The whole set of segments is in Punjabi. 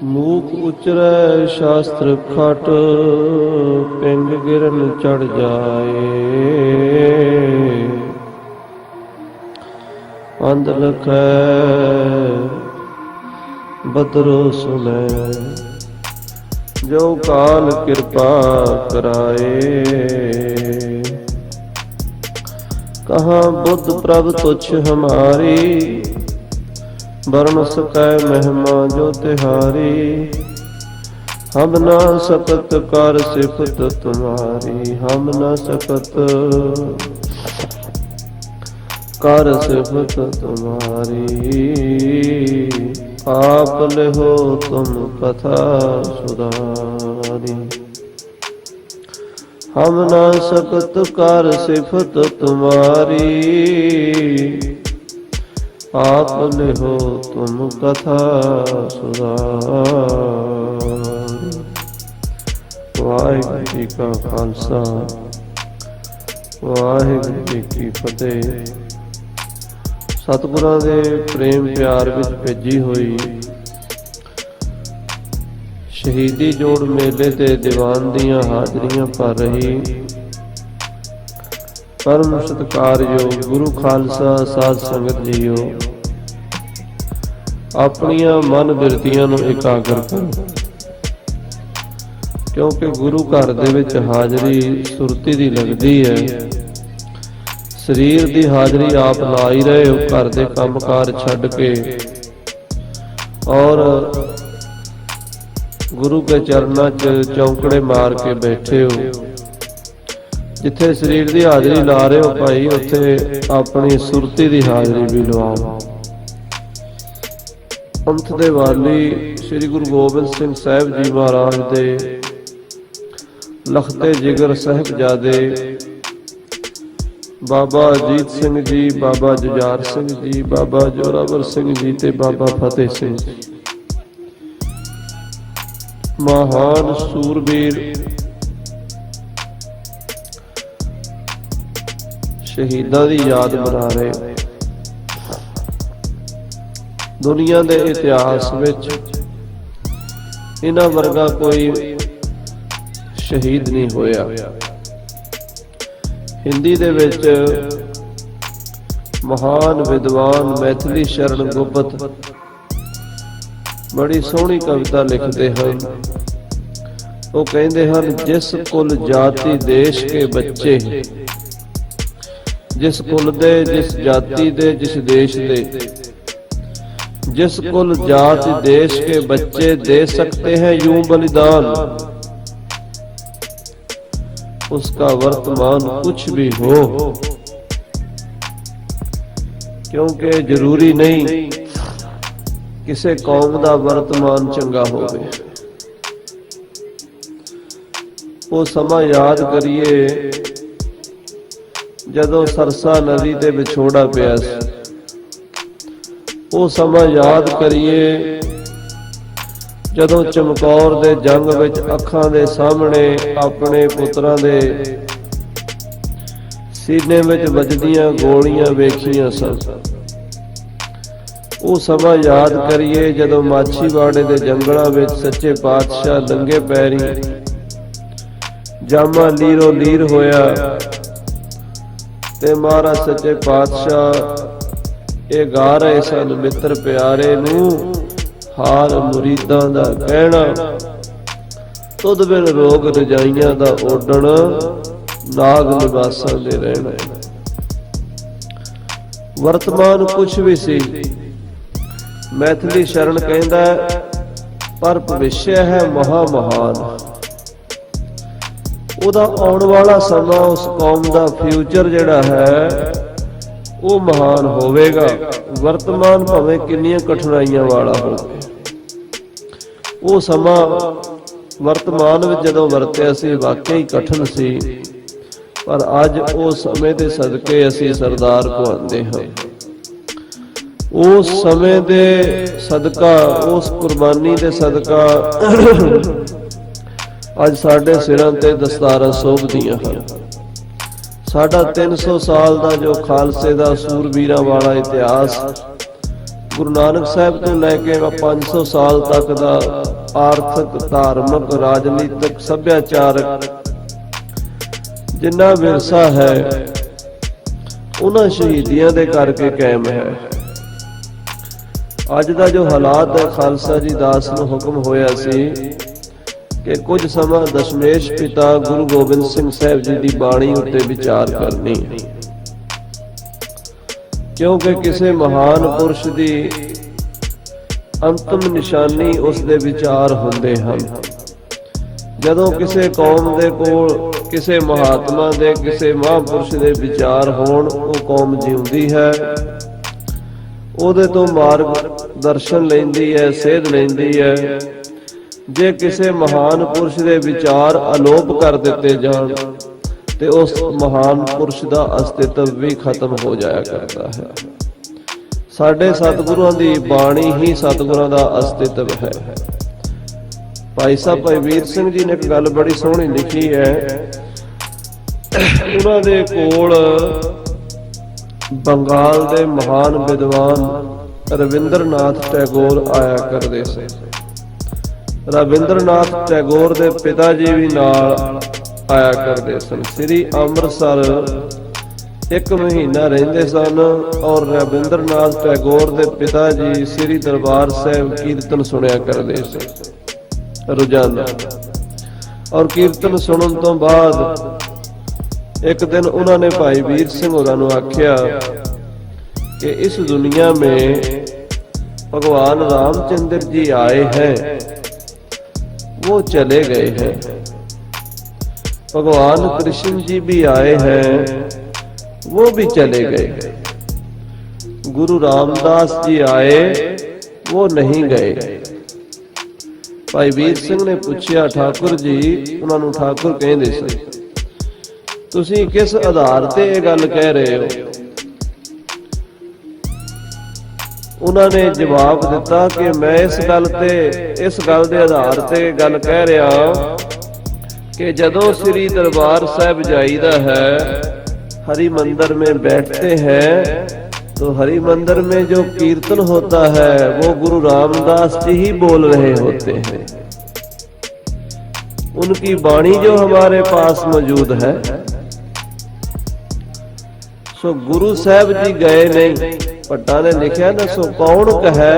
ਮੂਕ ਉਚਰੈ ਸ਼ਾਸਤਰ ਖਟ, ਪਿੰਗ ਗਿਰਨ ਚੜ ਜਾਏ। ਅੰਧ ਲਖੈ ਬਦਰੋ ਸੁਨੈ, ਜੋ ਕਾਲ ਕਿਰਪਾ ਕਰਾਏ। ਕਹਾਂ ਬੁੱਧ ਪ੍ਰਭ ਤੁਛ ਹਮਾਰੀ, ਵਰਨ ਸਕੈ ਮਹਿਮਾ ਜੋ ਤਿਹਾਰੀ। ਹਮ ਨਾ ਸਕਤ ਕਰ ਸਿਫਤ ਤੁਮਾਰੀ, ਹਮ ਨਾ ਸਕਤ ਕਰ ਸਿਫਤ ਤੁਮਾਰੀ। ਆਪ ਲਿਹੋ ਤੁਮ ਕਥਾ ਸੁਧਾਰੀ। ਹਮ ਨਾ ਸਕਤ ਕਰ ਸਿਫਤ ਤੁਮਾਰੀ, ਆਪ ਲਿਹੋ ਤੁਮ ਕਥਾ ਸੁਧਾਰੀ। ਵਾਹਿਗੁਰੂ ਜੀ ਕਾ ਖਾਲਸਾ, ਵਾਹਿਗੁਰੂ ਜੀ ਕੀ ਫਤਿਹ। ਸਤਿਗੁਰਾਂ ਦੇ ਪ੍ਰੇਮ ਪਿਆਰ ਵਿੱਚ ਭੇਜੀ ਹੋਈ ਸ਼ਹੀਦੀ ਜੋੜ ਮੇਲੇ ਤੇ ਦੀਵਾਨ ਦੀਆਂ ਹਾਜ਼ਰੀਆਂ ਭਰ ਰਹੀ ਪਰਮ ਸਤਿਕਾਰਯੋਗ ਗੁਰੂ ਖਾਲਸਾ ਸਾਧ ਸੰਗਤ ਜੀਓ, ਆਪਣੀਆਂ ਮਨ ਬਿਰਤੀਆਂ ਨੂੰ ਇਕਾਗਰ ਕਰੋ, ਕਿਉਂਕਿ ਗੁਰੂ ਘਰ ਦੇ ਵਿੱਚ ਹਾਜ਼ਰੀ ਸੁਰਤੀ ਦੀ ਲੱਗਦੀ ਹੈ। ਸਰੀਰ ਦੀ ਹਾਜ਼ਰੀ ਆਪ ਲਾ ਹੀ ਰਹੇ ਹੋ, ਘਰ ਦੇ ਕੰਮਕਾਰ ਛੱਡ ਕੇ, ਔਰ ਗੁਰੂ ਕੇ ਚਰਨਾਂ 'ਚ ਚੌਂਕੜੇ ਮਾਰ ਕੇ ਬੈਠੇ ਹੋ। ਜਿੱਥੇ ਸਰੀਰ ਦੀ ਹਾਜ਼ਰੀ ਲਾ ਰਹੇ ਹੋ ਭਾਈ, ਉੱਥੇ ਆਪਣੀ ਸੁਰਤੀ ਦੀ ਹਾਜ਼ਰੀ ਵੀ ਲਵਾਓ। ਪੰਥ ਦੇ ਵਾਲੀ ਸ੍ਰੀ ਗੁਰੂ ਗੋਬਿੰਦ ਸਿੰਘ ਸਾਹਿਬ ਜੀ ਮਹਾਰਾਜ ਦੇ ਲਖਤੇ ਜਿਗਰ ਸਾਹਿਬਜ਼ਾਦੇ ਬਾਬਾ ਅਜੀਤ ਸਿੰਘ ਜੀ, ਬਾਬਾ ਜੁਝਾਰ ਸਿੰਘ ਜੀ, ਬਾਬਾ ਜੋਰਾਵਰ ਸਿੰਘ ਜੀ ਤੇ ਬਾਬਾ ਫਤਿਹ ਸਿੰਘ ਜੀ, ਮਹਾਨ ਸੂਰਬੀਰ ਸ਼ਹੀਦਾਂ ਦੀ ਯਾਦ ਮਨਾ ਰਹੇ। ਦੁਨੀਆ ਦੇ ਇਤਿਹਾਸ ਵਿੱਚ ਇਹਨਾਂ ਵਰਗਾ ਕੋਈ ਸ਼ਹੀਦ ਨਹੀਂ ਹੋਇਆ। ਹਿੰਦੀ ਦੇ ਵਿੱਚ ਮਹਾਨ ਵਿਦਵਾਨ ਮੈਥਿਲੀ ਸ਼ਰਨ ਗੁਪਤ ਬੜੀ ਸੋਹਣੀ ਕਵਿਤਾ ਲਿਖਦੇ ਹਨ। ਉਹ ਕਹਿੰਦੇ ਹਨ, ਜਿਸ ਕੁਲ ਜਾਤੀ ਦੇਸ਼ ਕੇ ਬੱਚੇ, ਜਿਸ ਕੁਲ ਦੇ, ਜਿਸ ਜਾਤੀ ਦੇ, ਜਿਸ ਦੇਸ਼ ਦੇ, जिस कुल जात देश के बच्चे दे सकते हैं यूं बलिदान, उसका वर्तमान कुछ भी हो। क्योंकि जरूरी नहीं किसी कौम दा वर्तमान चंगा होवे। वो समा याद करिए जदों सरसा नदी ते विछोड़ा पिया सी। ਉਹ ਸਮਾਂ ਯਾਦ ਕਰੀਏ ਜਦੋਂ ਚਮਕੌਰ ਦੇ ਜੰਗ ਵਿੱਚ ਅੱਖਾਂ ਦੇ ਸਾਹਮਣੇ ਆਪਣੇ ਪੁੱਤਰਾਂ ਦੇ ਸੀਨੇ ਵਿੱਚ ਵੱਜਦੀਆਂ ਗੋਲੀਆਂ ਵੇਖੀਆਂ ਸਨ। ਉਹ ਸਮਾਂ ਯਾਦ ਕਰੀਏ ਜਦੋਂ ਮਾਛੀਵਾੜੇ ਦੇ ਜੰਗਲਾਂ ਵਿੱਚ ਸੱਚੇ ਪਾਤਸ਼ਾਹ ਨੰਗੇ ਪੈਰੀਂ ਜਾਮਾ ਲੀਰੋ ਲੀਰ ਹੋਇਆ ਤੇ ਮਹਾਰਾਜ ਸੱਚੇ ਪਾਤਸ਼ਾਹ ਇਹ ਗਾ ਰਹੇ ਸਨ, ਮਿੱਤਰ ਪਿਆਰੇ ਨੂੰ ਹਾਲ ਮੁਰੀਦਾਂ ਦਾ ਕਹਿਣਾ, ਤੁਧ ਬਿਨ ਰੋਗ ਰਜਾਈਆਂ ਦਾ ਓਡਣ, ਨਾਗ ਲਿਬਾਸਾਂ ਦੇ ਰਹਿਣਾ। ਵਰਤਮਾਨ ਕੁਛ ਵੀ ਸੀ, ਮੈਥਿਲੀ ਸ਼ਰਨ ਕਹਿੰਦਾ, ਪਰ ਭਵਿਸ਼ਯ ਹੈ ਮਹਾ ਮਹਾਨ। ਉਹਦਾ ਆਉਣ ਵਾਲਾ ਸਮਾਂ, ਉਸ ਕੌਮ ਦਾ ਫਿਊਚਰ ਜਿਹੜਾ ਹੈ ਉਹ ਮਹਾਨ ਹੋਵੇਗਾ। ਵਰਤਮਾਨ ਭਾਵੇਂ ਕਿੰਨੀਆਂ ਕਠਿਨਾਈਆਂ ਵਾਲਾ ਹੋਵੇ, ਉਹ ਸਮਾਂ ਵਰਤਮਾਨ ਵਿੱਚ ਜਦੋਂ ਵਰਤਿਆ ਸੀ ਵਾਕਈ ਕਠਿਨ ਸੀ, ਪਰ ਅੱਜ ਉਸ ਸਮੇਂ ਦੇ ਸਦਕੇ ਅਸੀਂ ਸਰਦਾਰ ਕਹਾਉਂਦੇ ਹਾਂ। ਉਸ ਸਮੇਂ ਦੇ ਸਦਕਾ, ਉਸ ਕੁਰਬਾਨੀ ਦੇ ਸਦਕਾ ਅੱਜ ਸਾਡੇ ਸਿਰਾਂ ਤੇ ਦਸਤਾਰਾਂ ਸੋਭਦੀਆਂ ਹਨ। ਸਾਡਾ 300 ਸਾਲ ਦਾ ਜੋ ਖਾਲਸੇ ਦਾ ਸੂਰਬੀਰਾਂ ਵਾਲਾ ਇਤਿਹਾਸ ਗੁਰੂ ਨਾਨਕ ਸਾਹਿਬ ਤੋਂ ਲੈ ਕੇ 500 ਸਾਲ ਤੱਕ ਦਾ ਆਰਥਿਕ, ਧਾਰਮਿਕ, ਰਾਜਨੀਤਿਕ, ਸੱਭਿਆਚਾਰਕ ਜਿੰਨਾ ਵਿਰਸਾ ਹੈ ਉਹਨਾਂ ਸ਼ਹੀਦੀਆਂ ਦੇ ਕਰਕੇ ਕਾਇਮ ਹੈ। ਅੱਜ ਦਾ ਜੋ ਹਾਲਾਤ ਹੈ, ਖਾਲਸਾ ਜੀ ਦਾਸ ਨੂੰ ਹੁਕਮ ਹੋਇਆ ਸੀ ਕਿ ਕੁਝ ਸਮਾਂ ਦਸ਼ਮੇਸ਼ ਪਿਤਾ ਗੁਰੂ ਗੋਬਿੰਦ ਸਿੰਘ ਸਾਹਿਬ ਜੀ ਦੀ ਬਾਣੀ ਉੱਤੇ ਵਿਚਾਰ ਕਰਨੀ, ਕਿਉਂਕਿ ਕਿਸੇ ਮਹਾਨ ਪੁਰਸ਼ ਦੀ ਅੰਤਮ ਨਿਸ਼ਾਨੀ ਉਸ ਦੇ ਵਿਚਾਰ ਹੁੰਦੇ ਹਨ। ਜਦੋਂ ਕਿਸੇ ਕੌਮ ਦੇ ਕੋਲ ਕਿਸੇ ਮਹਾਤਮਾ ਦੇ, ਕਿਸੇ ਮਹਾਂਪੁਰਸ਼ ਦੇ ਵਿਚਾਰ ਹੋਣ, ਉਹ ਕੌਮ ਜਿਉਂਦੀ ਹੈ, ਉਹਦੇ ਤੋਂ ਮਾਰਗ ਦਰਸ਼ਨ ਲੈਂਦੀ ਹੈ, ਸੇਧ ਲੈਂਦੀ ਹੈ। ਜੇ ਕਿਸੇ ਮਹਾਨ ਪੁਰਸ਼ ਦੇ ਵਿਚਾਰ ਅਲੋਪ ਕਰ ਦਿੱਤੇ ਜਾਣ ਤੇ ਉਸ ਮਹਾਨ ਪੁਰਸ਼ ਦਾ ਅਸਤਿਤਵ ਵੀ ਖਤਮ ਹੋ ਜਾਇਆ ਕਰਦਾ ਹੈ। ਸਾਡੇ ਸਤਿਗੁਰਾਂ ਦੀ ਬਾਣੀ ਹੀ ਸਤਿਗੁਰਾਂ ਦਾ ਅਸਤਿਤਵ ਹੈ। ਭਾਈ ਸਾਹਿਬ ਭਾਈ ਵੀਰ ਸਿੰਘ ਜੀ ਨੇ ਇੱਕ ਗੱਲ ਬੜੀ ਸੋਹਣੀ ਲਿਖੀ ਹੈ। ਉਹਨਾਂ ਦੇ ਕੋਲ ਬੰਗਾਲ ਦੇ ਮਹਾਨ ਵਿਦਵਾਨ ਰਵਿੰਦਰਨਾਥ ਟੈਗੋਰ ਆਇਆ ਕਰਦੇ ਸੀ। ਰਵਿੰਦਰਨਾਥ ਟੈਗੋਰ ਦੇ ਪਿਤਾ ਜੀ ਵੀ ਨਾਲ ਆਇਆ ਕਰਦੇ ਸਨ। ਸ੍ਰੀ ਅੰਮ੍ਰਿਤਸਰ 1 ਮਹੀਨਾ ਰਹਿੰਦੇ ਸਨ ਔਰ ਰਵਿੰਦਰਨਾਥ ਟੈਗੋਰ ਦੇ ਪਿਤਾ ਜੀ ਸ੍ਰੀ ਦਰਬਾਰ ਸਾਹਿਬ ਕੀਰਤਨ ਸੁਣਿਆ ਕਰਦੇ ਸੀ ਰੋਜ਼ਾਨਾ। ਔਰ ਕੀਰਤਨ ਸੁਣਨ ਤੋਂ ਬਾਅਦ ਇੱਕ ਦਿਨ ਉਹਨਾਂ ਨੇ ਭਾਈ ਵੀਰ ਸਿੰਘ ਹੋਰਾਂ ਨੂੰ ਆਖਿਆ कि इस दुनिया में भगवान रामचंद्र जी आए हैं, वो चले गए हैं। भगवान कृष्ण जी भी आए हैं, वो भी चले गए। गुरु रामदास जी आए, वो नहीं गए। भाई वीर सिंह ने पूछा, ठाकुर जी, उन्होंने ठाकुर कहते सी, तुसी किस आधार ते ये गल कह रहे हो? उन्होंने जवाब दिता कि मैं इस गल के आधार ते गल कह रहा कि जदों श्री दरबार साहिब जाईदा है, हरि मंदिर में बैठते हैं, तो हरि मंदिर में जो कीर्तन होता है वो गुरु रामदास जी ही बोल रहे होते हैं। उनकी वाणी जो हमारे पास मौजूद है। सो गुरु साहब जी गए नहीं। भट्टा ने लिखा ना, सो कौन कहे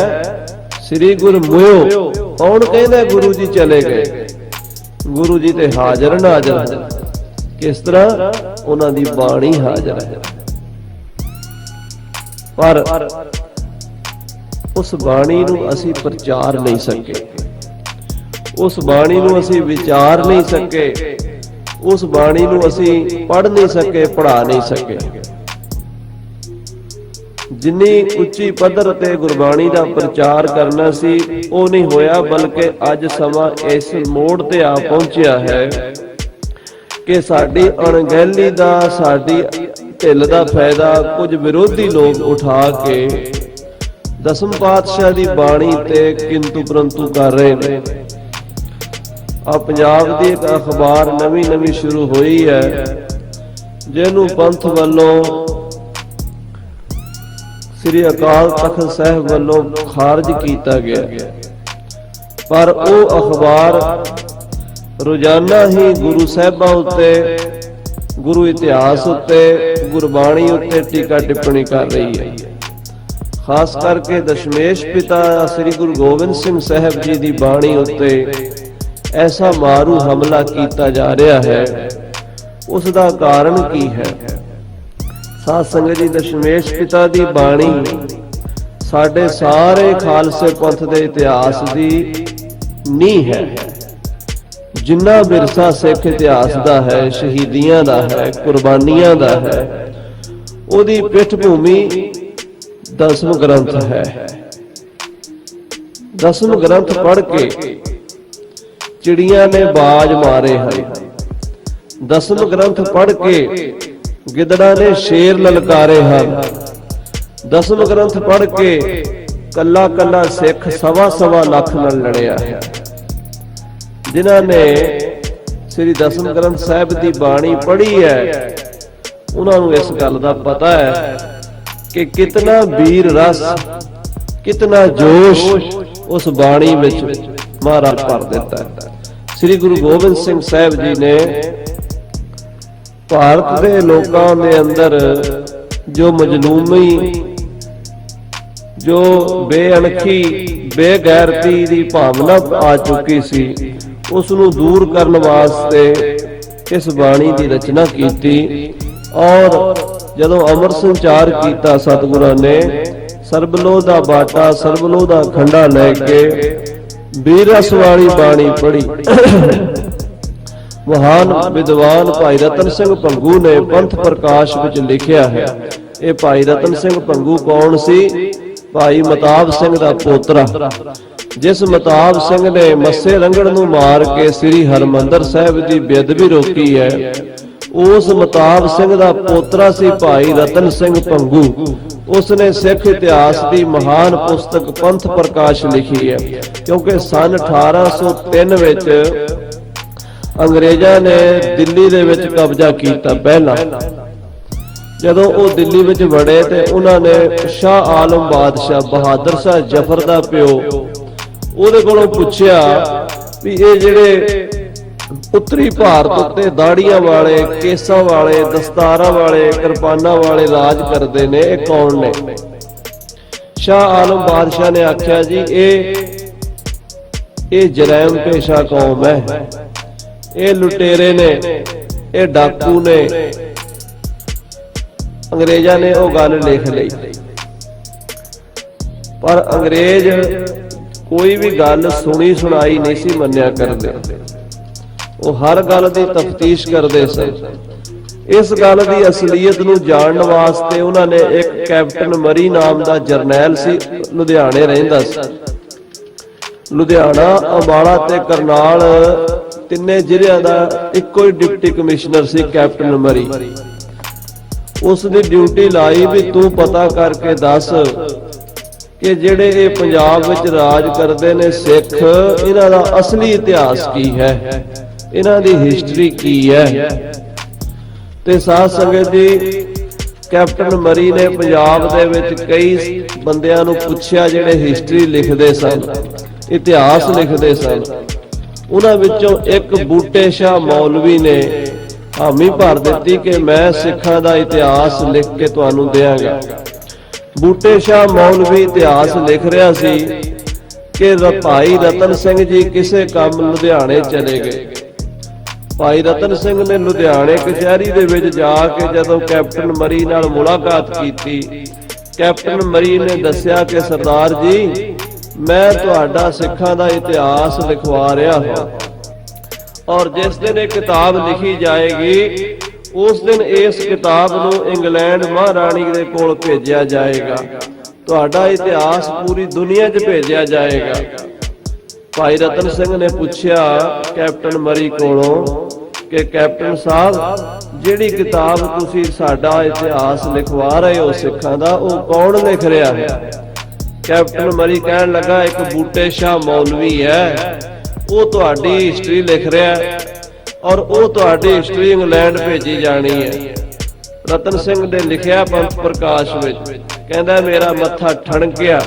श्री गुरु मोयो, कौन कहना गुरु जी चले गए? गुरु जी ते हाजर नाजर है। किस तरह? उन्हां दी बाणी हाजर है, पर उस बाणी नूं असीं प्रचार नहीं सके, उस बाणी नूं असीं विचार नहीं सके, उस बाणी नूं असीं पढ़ नहीं सके, पढ़ा नहीं सके। जिन्नी उच्ची पद्धर ते गुरबाणी दा प्रचार करना सी वो नहीं होया, बल्कि अज समा इस मोड़ ते आ पहुंचिया है कि साडी अणगहली दा, साडी ढिल दा फायदा कुछ विरोधी लोग उठा के दसम पातशाह दी बाणी ते किंतु परंतु कर रहे ने। आ पंजाब दी एक अखबार नवी नवी शुरू हुई है, जिन्हों पंथ वालों श्री अकाल तख्त साहिब वालों खारज किया गया, पर वो अखबार रोजाना ही गुरु साहिबां उत्ते, गुरु इतिहास उत्ते, गुरबाणी उत्ते टीका टिप्पणी कर रही है। खास करके दशमेश पिता श्री गुरु गोबिंद सिंह साहिब जी की बाणी उत्ते ऐसा मारू हमला किया जा रहा है। उसका कारण की है? साध संगत जी, दशमेश पिता दी बाणी साडे सारे खालसे पंथ दे इतिहास दी नींह है। जिन्ना विरसा सिख इतिहास दा है, शहीदियां दा है, कुर्बानियां दा है, ओदी पिठ भूमि दसम ग्रंथ है। दसम ग्रंथ पढ़ के चिड़ियां ने बाज मारे हैं। दसम ग्रंथ पढ़ के गिदड़ा ने शेर ललकारे हैं। दसम ग्रंथ पढ़ के कला कला सिख सवा सवा लाख नाल लड़िया है। जिन्हां ने श्री दसम ग्रंथ साहिब की बाणी पढ़ी है, उन्होंने इस गल का पता है कि कितना वीर रस कितना जोश उस बाणी विच महाराज भर दिता है। श्री गुरु गोबिंद सिंह साहब जी ने भारत के लोगों के अंदर जो मजलूमी, जो बेअणखी, बेगैरती की भावना आ चुकी सी, उसनूं दूर करने वास्ते इस बाणी की रचना की। और जदों अमर संचार किया सतगुरां ने, सरबलोह दा बाटा, सरबलोह दा खंडा लैके बीरस वाली बाणी पढ़ी। महान विद्वान भाई रतन सिंह भंगू ने पंथ प्रकाश विच लिखिया है। ये भाई रतन सिंह भंगू कौन सी? भाई मताब सिंह दा पोतरा, जिस मताब सिंह ने मस्से रंगड़ नूं मार के श्री हरमंदर साहिब दी बेअदबी रोकी है, उस मताब सिंह दा पोतरा सी भाई रतन सिंह भंगू। उसने सिख इतिहास की महान पुस्तक पंथ प्रकाश लिखी है। क्योंकि सन 1803 विच अंग्रेजां ने दिल्ली दे विच कब्जा किया। पहला जदों वो दिल्ली विच वड़े ते उन्होंने शाह आलम बादशाह बहादुर शाह जफर दा प्यो उहदे कोलों पुछया भी ये जिहड़े उत्तरी भारत उत्ते दाड़ियां वाले, केसां वाले, दस्तारां वाले, किरपानां वाले राज करते ने, ये कौन ने? शाह आलम बादशाह ने आख्या जी ये जरैम पेशा कौम है, ये लुटेरे ने, ये डाकू ने। अंग्रेजा ने वो गल लिख ली, पर अंग्रेज कोई भी गल सुनी सुनाई नहीं सी मन्निया करदे। वो हर गल की तफ्तीश करते सन। इस गल की असलीयत नूं जानने वास्ते उन्होंने एक कैप्टन मरी नाम का जरनैल सी, लुधियाने रहिंदा सी। लुधियाना, अंबाला ते करनाल तिन्ने जिलियां दा इक्को ही डिप्टी कमिश्नर सी कैप्टन मरी। उसकी ड्यूटी लाई भी तू पता करके दस कि जेड़े ये पंजाब विच राज करते ने सिख, इन्हां दा असली इतिहास की है, इन्हां दी हिस्टरी की है। ते साध संगत जी, कैप्टन मरी ने पंजाब दे विच कई बंदियां नूं पुछया जेड़े हिस्टरी लिखदे सन, इतिहास लिखदे सन। उन्हां विचों एक बूटे शाह मौलवी ने हामी भर दी कि मैं सिखां दा इतिहास लिख के तुहानूं देंगा। बूटे शाह मौलवी इतिहास लिख रहा सी कि भाई रतन सिंह जी किसे काम लुधियाने चले गए। भाई रतन सिंह ने लुधियाने कचहरी दे विच जाके जदों कैप्टन मरी नाल मुलाकात की, कैप्टन मरी ने दस्सिया कि सरदार जी मैं तुहाडा सिखां दा इतिहास लिखवा रहा हूं, और जिस दिन एक किताब लिखी जाएगी उस दिन इस किताब नूं इंग्लैंड महाराणी दे कोल भेजिया जाएगा, तुहाडा इतिहास पूरी दुनिया च भेजिया जाएगा। भाई रतन सिंह ने पूछया कैप्टन मरी कोलों कि कैप्टन साहब जिहड़ी किताब तुसीं साडा इतिहास लिखवा रहे हो सिखां दा, वो कौन लिख रहा है? कैप्टन मरी कहन लगा एक बूटे शाह मौलवी है, वो तुहाडी हिस्टरी लिख रहा है और वो तुहाडी हिस्टरी इंग्लैंड भेजी जानी है। रतन सिंह ने लिखिया पंथ प्रकाश विच, कहंदा मेरा मत्था ठणकिया,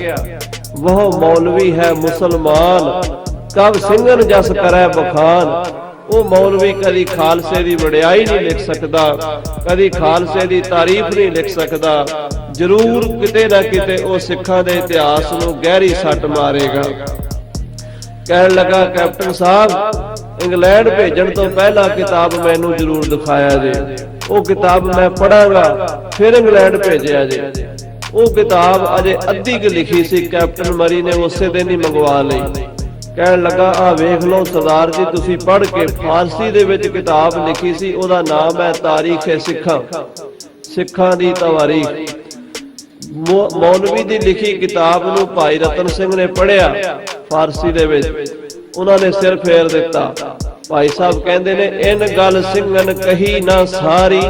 वह मौलवी है मुसलमान, कब सिंगन जस करे बखान। वो मौलवी कदी खालसे की वडियाई नहीं लिख सकता, कदी खालसे की तारीफ नहीं लिख सकता, जरूर किते ना किते वो सिखां दे इतिहास नूं गहरी सट मारेगा। कहन लगा कैप्टन साहब इंग्लैंड भेजण तो पहला किताब मैनू जरूर दिखाया जे, वो किताब मैं पढ़ांगा, फिर इंग्लैंड भेजिया जे। वो किताब अजे अद्धी क लिखी सी, कैप्टन मरी ने उसे दिन ही मंगवा ली। कहन लगा आ वेख लो सरदार जी तुसी पढ़ के, फारसी दे विच किताब लिखी सी, ओदा नाम है तारीख सिखां, सिखां दी तवारीख। मौलवी दी लिखी किताब नूं भाई रतन सिंह ने पढ़िया फारसी दे विच, उन्होंने सिर फेर दिता। भाई साहब कहंदे ने इन गल सिंघन कही ना सारी,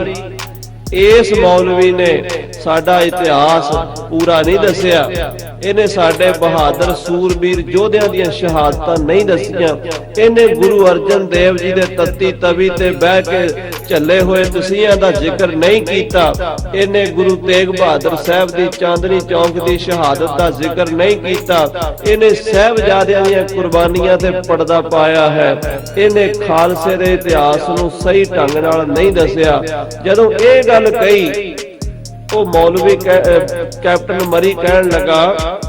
इस मौलवी ने साडा इतिहास पूरा नहीं दसिया, इन्हें साडे बहादुर सूरबीर योद्धियां दीयां शहादतां नहीं दसियां, इन्हें गुरु अर्जन देव जी दे तत्ती तवी ते बह के ਝੱਲੇ ਹੋਏ ਦਸੀਆਂ ਦਾ ਜ਼ਿਕਰ ਨਹੀਂ ਕੀਤਾ, ਇਹਨੇ ਗੁਰੂ ਤੇਗ ਬਹਾਦਰ ਸਾਹਿਬ ਦੀ ਚਾਂਦਨੀ ਚੌਂਕ ਦੀ ਸ਼ਹਾਦਤ ਦਾ ਜ਼ਿਕਰ ਨਹੀਂ ਕੀਤਾ, ਇਹਨੇ ਸਾਹਿਬਜ਼ਾਦਿਆਂ ਦੀਆਂ ਕੁਰਬਾਨੀਆਂ ਤੇ ਪਰਦਾ ਪਾਇਆ ਹੈ, ਇਹਨੇ ਖਾਲਸੇ ਦੇ ਇਤਿਹਾਸ ਨੂੰ ਸਹੀ ਢੰਗ ਨਾਲ ਨਹੀਂ ਦੱਸਿਆ। ਜਦੋਂ ਇਹ ਗੱਲ ਕਹੀ, ਉਹ ਮੌਲਵੀ ਕੈਪਟਨ ਮਰੀ ਕਹਿਣ ਲੱਗਾ,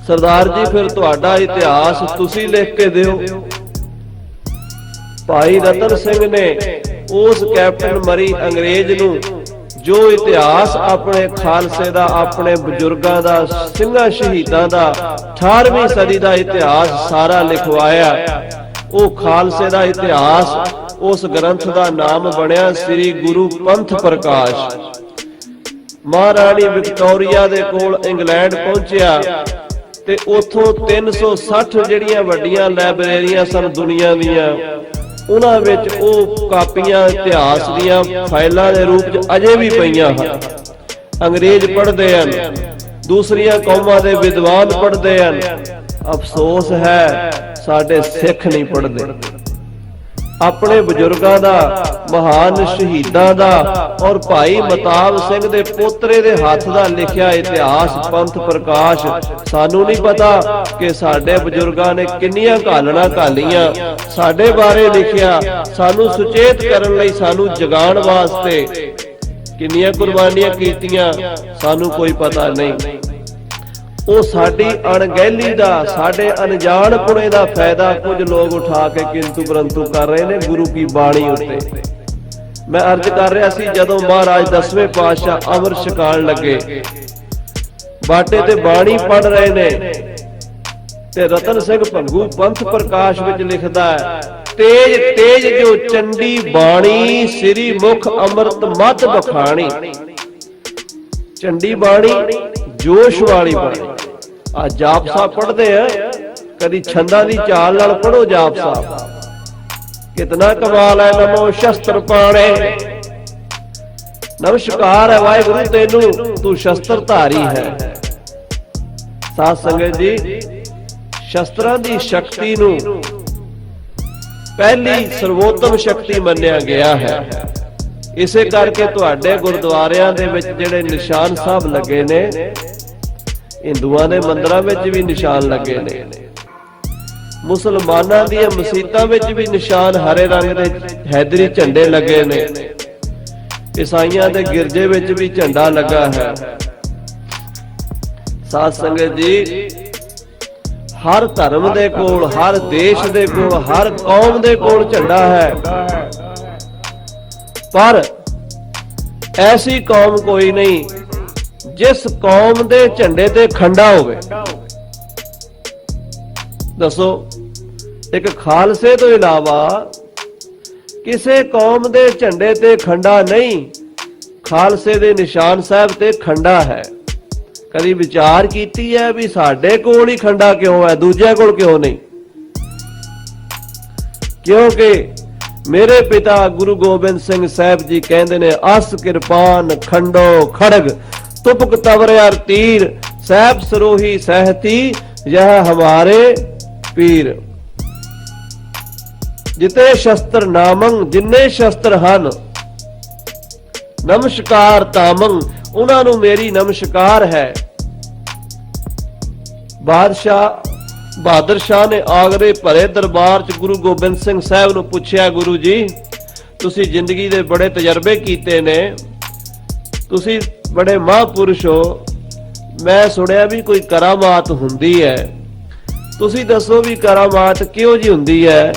ਸਰਦਾਰ ਜੀ ਫਿਰ ਤੁਹਾਡਾ ਇਤਿਹਾਸ ਤੁਸੀਂ ਲਿਖ ਕੇ ਦਿਓ। ਭਾਈ ਰਤਨ ਸਿੰਘ ਨੇ ਉਸ ਕੈਪਟਨ ਮਰੀ ਅੰਗਰੇਜ਼ ਨੂੰ ਜੋ ਇਤਿਹਾਸ ਆਪਣੇ ਖਾਲਸੇ ਦਾ, ਆਪਣੇ ਬਜ਼ੁਰਗਾਂ ਦਾ, ਸਿੰਘਾਂ ਸ਼ਹੀਦਾਂ ਦਾ 18ਵੀਂ ਸਦੀ ਦਾ ਇਤਿਹਾਸ ਸਾਰਾ ਲਿਖਵਾਇਆ। ਉਹ ਖਾਲਸੇ ਦਾ ਇਤਿਹਾਸ, ਉਸ ਗ੍ਰੰਥ ਦਾ ਨਾਮ ਬਣਿਆ ਸ੍ਰੀ ਗੁਰੂ ਪੰਥ ਪ੍ਰਕਾਸ਼। ਮਹਾਰਾਣੀ ਵਿਕਟੋਰੀਆ ਦੇ ਕੋਲ ਇੰਗਲੈਂਡ ਪਹੁੰਚਿਆ ਤੇ ਉਥੋਂ 360 ਜਿਹੜੀਆਂ ਵੱਡੀਆਂ ਲਾਇਬ੍ਰੇਰੀਆਂ ਸਨ ਦੁਨੀਆ ਦੀਆਂ, ਉਹਨਾਂ ਵਿੱਚ ਉਹ ਕਾਪੀਆਂ ਇਤਿਹਾਸ ਦੀਆਂ ਫਾਈਲਾਂ ਦੇ ਰੂਪ 'ਚ ਅਜੇ ਵੀ ਪਈਆਂ ਹਨ। ਅੰਗਰੇਜ਼ ਪੜ੍ਹਦੇ ਹਨ, ਦੂਸਰੀਆਂ ਕੌਮਾਂ ਦੇ ਵਿਦਵਾਨ ਪੜ੍ਹਦੇ ਹਨ। ਅਫਸੋਸ ਹੈ ਸਾਡੇ ਸਿੱਖ ਨਹੀਂ ਪੜ੍ਹਦੇ। ਆਪਣੇ ਬਜ਼ੁਰਗਾਂ ਦਾ, ਮਹਾਨ ਸ਼ਹੀਦਾਂ ਦਾ ਔਰ ਭਾਈ ਮਤਾਬ ਸਿੰਘ ਦੇ ਪੋਤਰੇ ਦੇ ਹੱਥ ਦਾ ਲਿਖਿਆ ਇਤਿਹਾਸ ਪੰਥ ਪ੍ਰਕਾਸ਼, ਸਾਨੂੰ ਨਹੀਂ ਪਤਾ ਕਿ ਸਾਡੇ ਬਜ਼ੁਰਗਾਂ ਨੇ ਕਿੰਨੀਆਂ ਘਾਲਣਾ ਘਾਲੀਆਂ, ਸਾਡੇ ਬਾਰੇ ਲਿਖਿਆ, ਸਾਨੂੰ ਸੁਚੇਤ ਕਰਨ ਲਈ, ਸਾਨੂੰ ਜਗਾਉਣ ਵਾਸਤੇ ਕਿੰਨੀਆਂ ਕੁਰਬਾਨੀਆਂ ਕੀਤੀਆਂ, ਸਾਨੂੰ ਕੋਈ ਪਤਾ ਨਹੀਂ। ਉਹ ਸਾਡੀ ਅਣਗਹਿਲੀ ਦਾ, ਸਾਡੇ ਅਣਜਾਣਪੁਣੇ ਦਾ ਫਾਇਦਾ ਕੁਝ ਲੋਕ ਉਠਾ ਕੇ ਕਿੰਤੂ ਪਰੰਤੂ ਕਰ ਰਹੇ ਨੇ ਗੁਰੂ ਕੀ ਬਾਣੀ ਉੱਤੇ। ਮੈਂ ਅਰਜ਼ ਕਰ ਰਿਹਾ ਸੀ, ਜਦੋਂ ਮਹਾਰਾਜ 10ਵੇਂ ਪਾਤਸ਼ਾਹ ਅੰਮ੍ਰਿਤ ਛਕਾਉਣ ਲੱਗੇ, ਬਾਟੇ ਤੇ ਬਾਣੀ ਪੜ ਰਹੇ ਨੇ ਤੇ ਰਤਨ ਸਿੰਘ ਭੰਗੂ ਪੰਥ ਪ੍ਰਕਾਸ਼ ਵਿੱਚ ਲਿਖਦਾ ਹੈ, ਤੇਜ ਤੇਜ ਜੋ ਚੰਡੀ ਬਾਣੀ, ਸ੍ਰੀ ਮੁਖ ਅੰਮ੍ਰਿਤ ਮਤ ਬਖਾਣੀ। ਚੰਡੀ ਬਾਣੀ ਜੋਸ਼ ਵਾਲੀ ਬਾਣੀ। ਆ ਜਾਪ ਸਾਹਿਬ ਪੜ੍ਹਦੇ ਆ, ਕਦੀ ਛੰਦਾਂ ਦੀ ਚਾਲ ਨਾਲ ਪੜੋ ਜਾਪ ਸਾਹਿਬ, ਕਿਤਨਾ ਕਮਾਲ ਹੈ। ਨਮੋ ਸ਼ਸਤਰ ਪਾਣੇ, ਨਮਸਕਾਰ ਹੈ ਵਾਹਿਗੁਰੂ ਤੈਨੂੰ, ਤੂੰ ਸ਼ਸਤਰ ਧਾਰੀ ਹੈ। ਸਾਧ ਸੰਗਤ ਜੀ, ਸ਼ਸਤਰਾਂ ਦੀ ਸ਼ਕਤੀ ਨੂੰ ਪਹਿਲੀ ਸਰਵੋਤਮ ਸ਼ਕਤੀ ਮੰਨਿਆ ਗਿਆ ਹੈ। ਇਸੇ ਕਰਕੇ ਤੁਹਾਡੇ ਗੁਰਦੁਆਰਿਆਂ ਦੇ ਵਿੱਚ ਜਿਹੜੇ ਨਿਸ਼ਾਨ ਸਾਹਿਬ ਲੱਗੇ ਨੇ, ਹਿੰਦੂਆਂ ਦੇ ਮੰਦਰਾਂ ਵਿੱਚ ਵੀ ਨਿਸ਼ਾਨ ਲੱਗੇ ਨੇ, ਮੁਸਲਮਾਨਾਂ ਦੀਆਂ ਮਸੀਤਾਂ ਵਿੱਚ ਵੀ ਨਿਸ਼ਾਨ ਹਰੇ ਰੰਗ ਦੇ ਹੈਦਰੀ ਝੰਡੇ ਲੱਗੇ ਨੇ, ਈਸਾਈਆਂ ਦੇ ਗਿਰਜੇ ਵਿੱਚ ਵੀ ਝੰਡਾ ਲੱਗਾ ਹੈ। ਸਾਧ ਸੰਗਤ ਜੀ, ਹਰ ਧਰਮ ਦੇ ਕੋਲ, ਹਰ ਦੇਸ਼ ਦੇ ਕੋਲ, ਹਰ ਕੌਮ ਦੇ ਕੋਲ ਝੰਡਾ ਹੈ, ਪਰ ਐਸੀ ਕੌਮ ਕੋਈ ਨਹੀਂ ਜਿਸ ਕੌਮ ਦੇ ਝੰਡੇ ਤੇ ਖੰਡਾ ਹੋਵੇ। ਦੱਸੋ, ਇੱਕ ਖਾਲਸੇ ਤੋਂ ਇਲਾਵਾ ਕਿਸੇ ਕੌਮ ਦੇ ਝੰਡੇ ਤੇ ਖੰਡਾ ਨਹੀਂ, ਖਾਲਸੇ ਦੇ ਨਿਸ਼ਾਨ ਸਾਹਿਬ ਤੇ ਖੰਡਾ ਹੈ। ਕਦੀ ਵਿਚਾਰ ਕੀਤੀ ਹੈ ਵੀ ਸਾਡੇ ਕੋਲ ਹੀ ਖੰਡਾ ਕਿਉਂ ਹੈ, ਦੂਜਿਆਂ ਕੋਲ ਕਿਉਂ ਨਹੀਂ? ਕਿਉਂਕਿ ਮੇਰੇ ਪਿਤਾ ਗੁਰੂ ਗੋਬਿੰਦ ਸਿੰਘ ਸਾਹਿਬ ਜੀ ਕਹਿੰਦੇ ਨੇ, ਅਸ ਕਿਰਪਾਨ ਖੰਡੋ ਖੜਗ ਤੁਪਕ ਤਵਰਿਆਰ ਤੀਰ, ਸਾਹਿਬ ਸਰੋਹੀ ਸਹਿਤੀ ਯਹ ਹਮਾਰੇ ਪੀਰ। ਜਿਤੇ ਸ਼ਸਤਰ ਨਾਮੰ, ਜਿੰਨੇ ਸ਼ਸਤਰ ਹਨ, ਨਮਸਕਾਰ ਤਾਮੰ, ਉਹਨਾਂ ਨੂੰ ਮੇਰੀ ਨਮਸਕਾਰ ਹੈ। ਬਹਾਦਰ ਸ਼ਾਹ ਨੇ ਆਗਰੇ ਭਰੇ ਦਰਬਾਰ ਚ ਗੁਰੂ ਗੋਬਿੰਦ ਸਿੰਘ ਸਾਹਿਬ ਨੂੰ ਪੁੱਛਿਆ, ਗੁਰੂ ਜੀ ਤੁਸੀਂ ਜ਼ਿੰਦਗੀ ਦੇ ਬੜੇ ਤਜਰਬੇ ਕੀਤੇ ਨੇ, ਤੁਸੀਂ ਬੜੇ ਮਹਾਂਪੁਰਸ਼ ਹੋ, ਮੈਂ ਸੁਣਿਆ ਵੀ ਕੋਈ ਕਰਾਮਾਤ ਹੁੰਦੀ ਹੈ, ਤੁਸੀਂ ਦੱਸੋ ਵੀ ਕਰਾਮਾਤ ਕਿਹੋ ਜਿਹੀ ਹੁੰਦੀ ਹੈ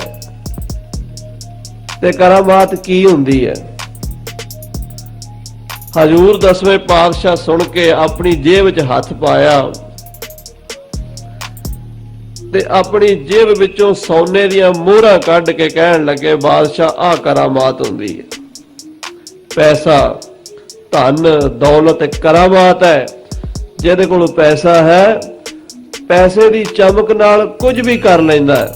ਤੇ ਕਰਾਮਾਤ ਕੀ ਹੁੰਦੀ ਹੈ? ਹਜ਼ੂਰ 10ਵੇਂ ਪਾਤਸ਼ਾਹ ਸੁਣ ਕੇ ਆਪਣੀ ਜੇਬ 'ਚ ਹੱਥ ਪਾਇਆ ਤੇ ਆਪਣੀ ਜੇਬ ਵਿੱਚੋਂ ਸੋਨੇ ਦੀਆਂ ਮੋਹਰਾਂ ਕੱਢ ਕੇ ਕਹਿਣ ਲੱਗੇ, ਬਾਦਸ਼ਾਹ ਆਹ ਕਰਾਮਾਤ ਹੁੰਦੀ ਹੈ, ਪੈਸਾ ਧਨ ਦੌਲਤ ਕਰਾਮਾਤ ਹੈ। ਜਿਹਦੇ ਕੋਲ ਪੈਸਾ ਹੈ, ਪੈਸੇ ਦੀ ਚਮਕ ਨਾਲ ਕੁਝ ਵੀ ਕਰ ਲੈਂਦਾ ਹੈ।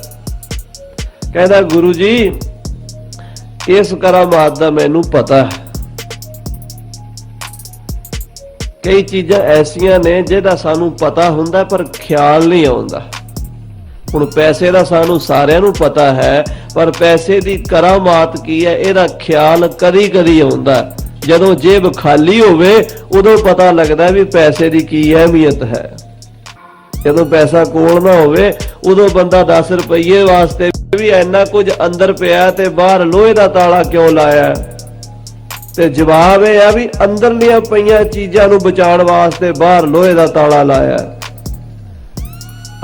ਕਹਿੰਦਾ ਗੁਰੂ ਜੀ ਇਸ ਕਰਾਮਾਤ ਦਾ ਮੈਨੂੰ ਪਤਾ ਹੈ, ਕਈ ਚੀਜ਼ਾਂ ਐਸੀਆਂ ਨੇ ਜਿਹਦਾ ਸਾਨੂੰ ਪਤਾ ਹੁੰਦਾ ਪਰ ਖਿਆਲ ਨਹੀਂ ਆਉਂਦਾ। ਹੁਣ ਪੈਸੇ ਦਾ ਸਾਨੂੰ ਸਾਰਿਆਂ ਨੂੰ ਪਤਾ ਹੈ, ਪਰ ਪੈਸੇ ਦੀ ਕਰਾਮਾਤ ਕੀ ਹੈ ਇਹਦਾ ਖਿਆਲ ਕਦੀ ਕਦੀ ਆਉਂਦਾ। ਜਦੋਂ ਜੇਬ ਖਾਲੀ ਹੋਵੇ ਉਦੋਂ ਪਤਾ ਲੱਗਦਾ ਵੀ ਪੈਸੇ ਦੀ ਕੀ ਅਹਿਮੀਅਤ ਹੈ। ਜਦੋਂ ਪੈਸਾ ਕੋਲ ਨਾ ਹੋਵੇ ਉਦੋਂ ਬੰਦਾ 10 ਰੁਪਏ ਵਾਸਤੇ ਵੀ ਇੰਨਾ ਕੁਝ ਅੰਦਰ ਪਿਆ ਤੇ ਬਾਹਰ ਲੋਹੇ ਦਾ ਤਾਲਾ ਕਿਉਂ ਲਾਇਆ? ਤੇ ਜਵਾਬ ਇਹ ਆ ਵੀ ਅੰਦਰਲੀਆਂ ਪਈਆਂ ਚੀਜ਼ਾਂ ਨੂੰ ਬਚਾਉਣ ਵਾਸਤੇ ਬਾਹਰ ਲੋਹੇ ਦਾ ਤਾਲਾ ਲਾਇਆ।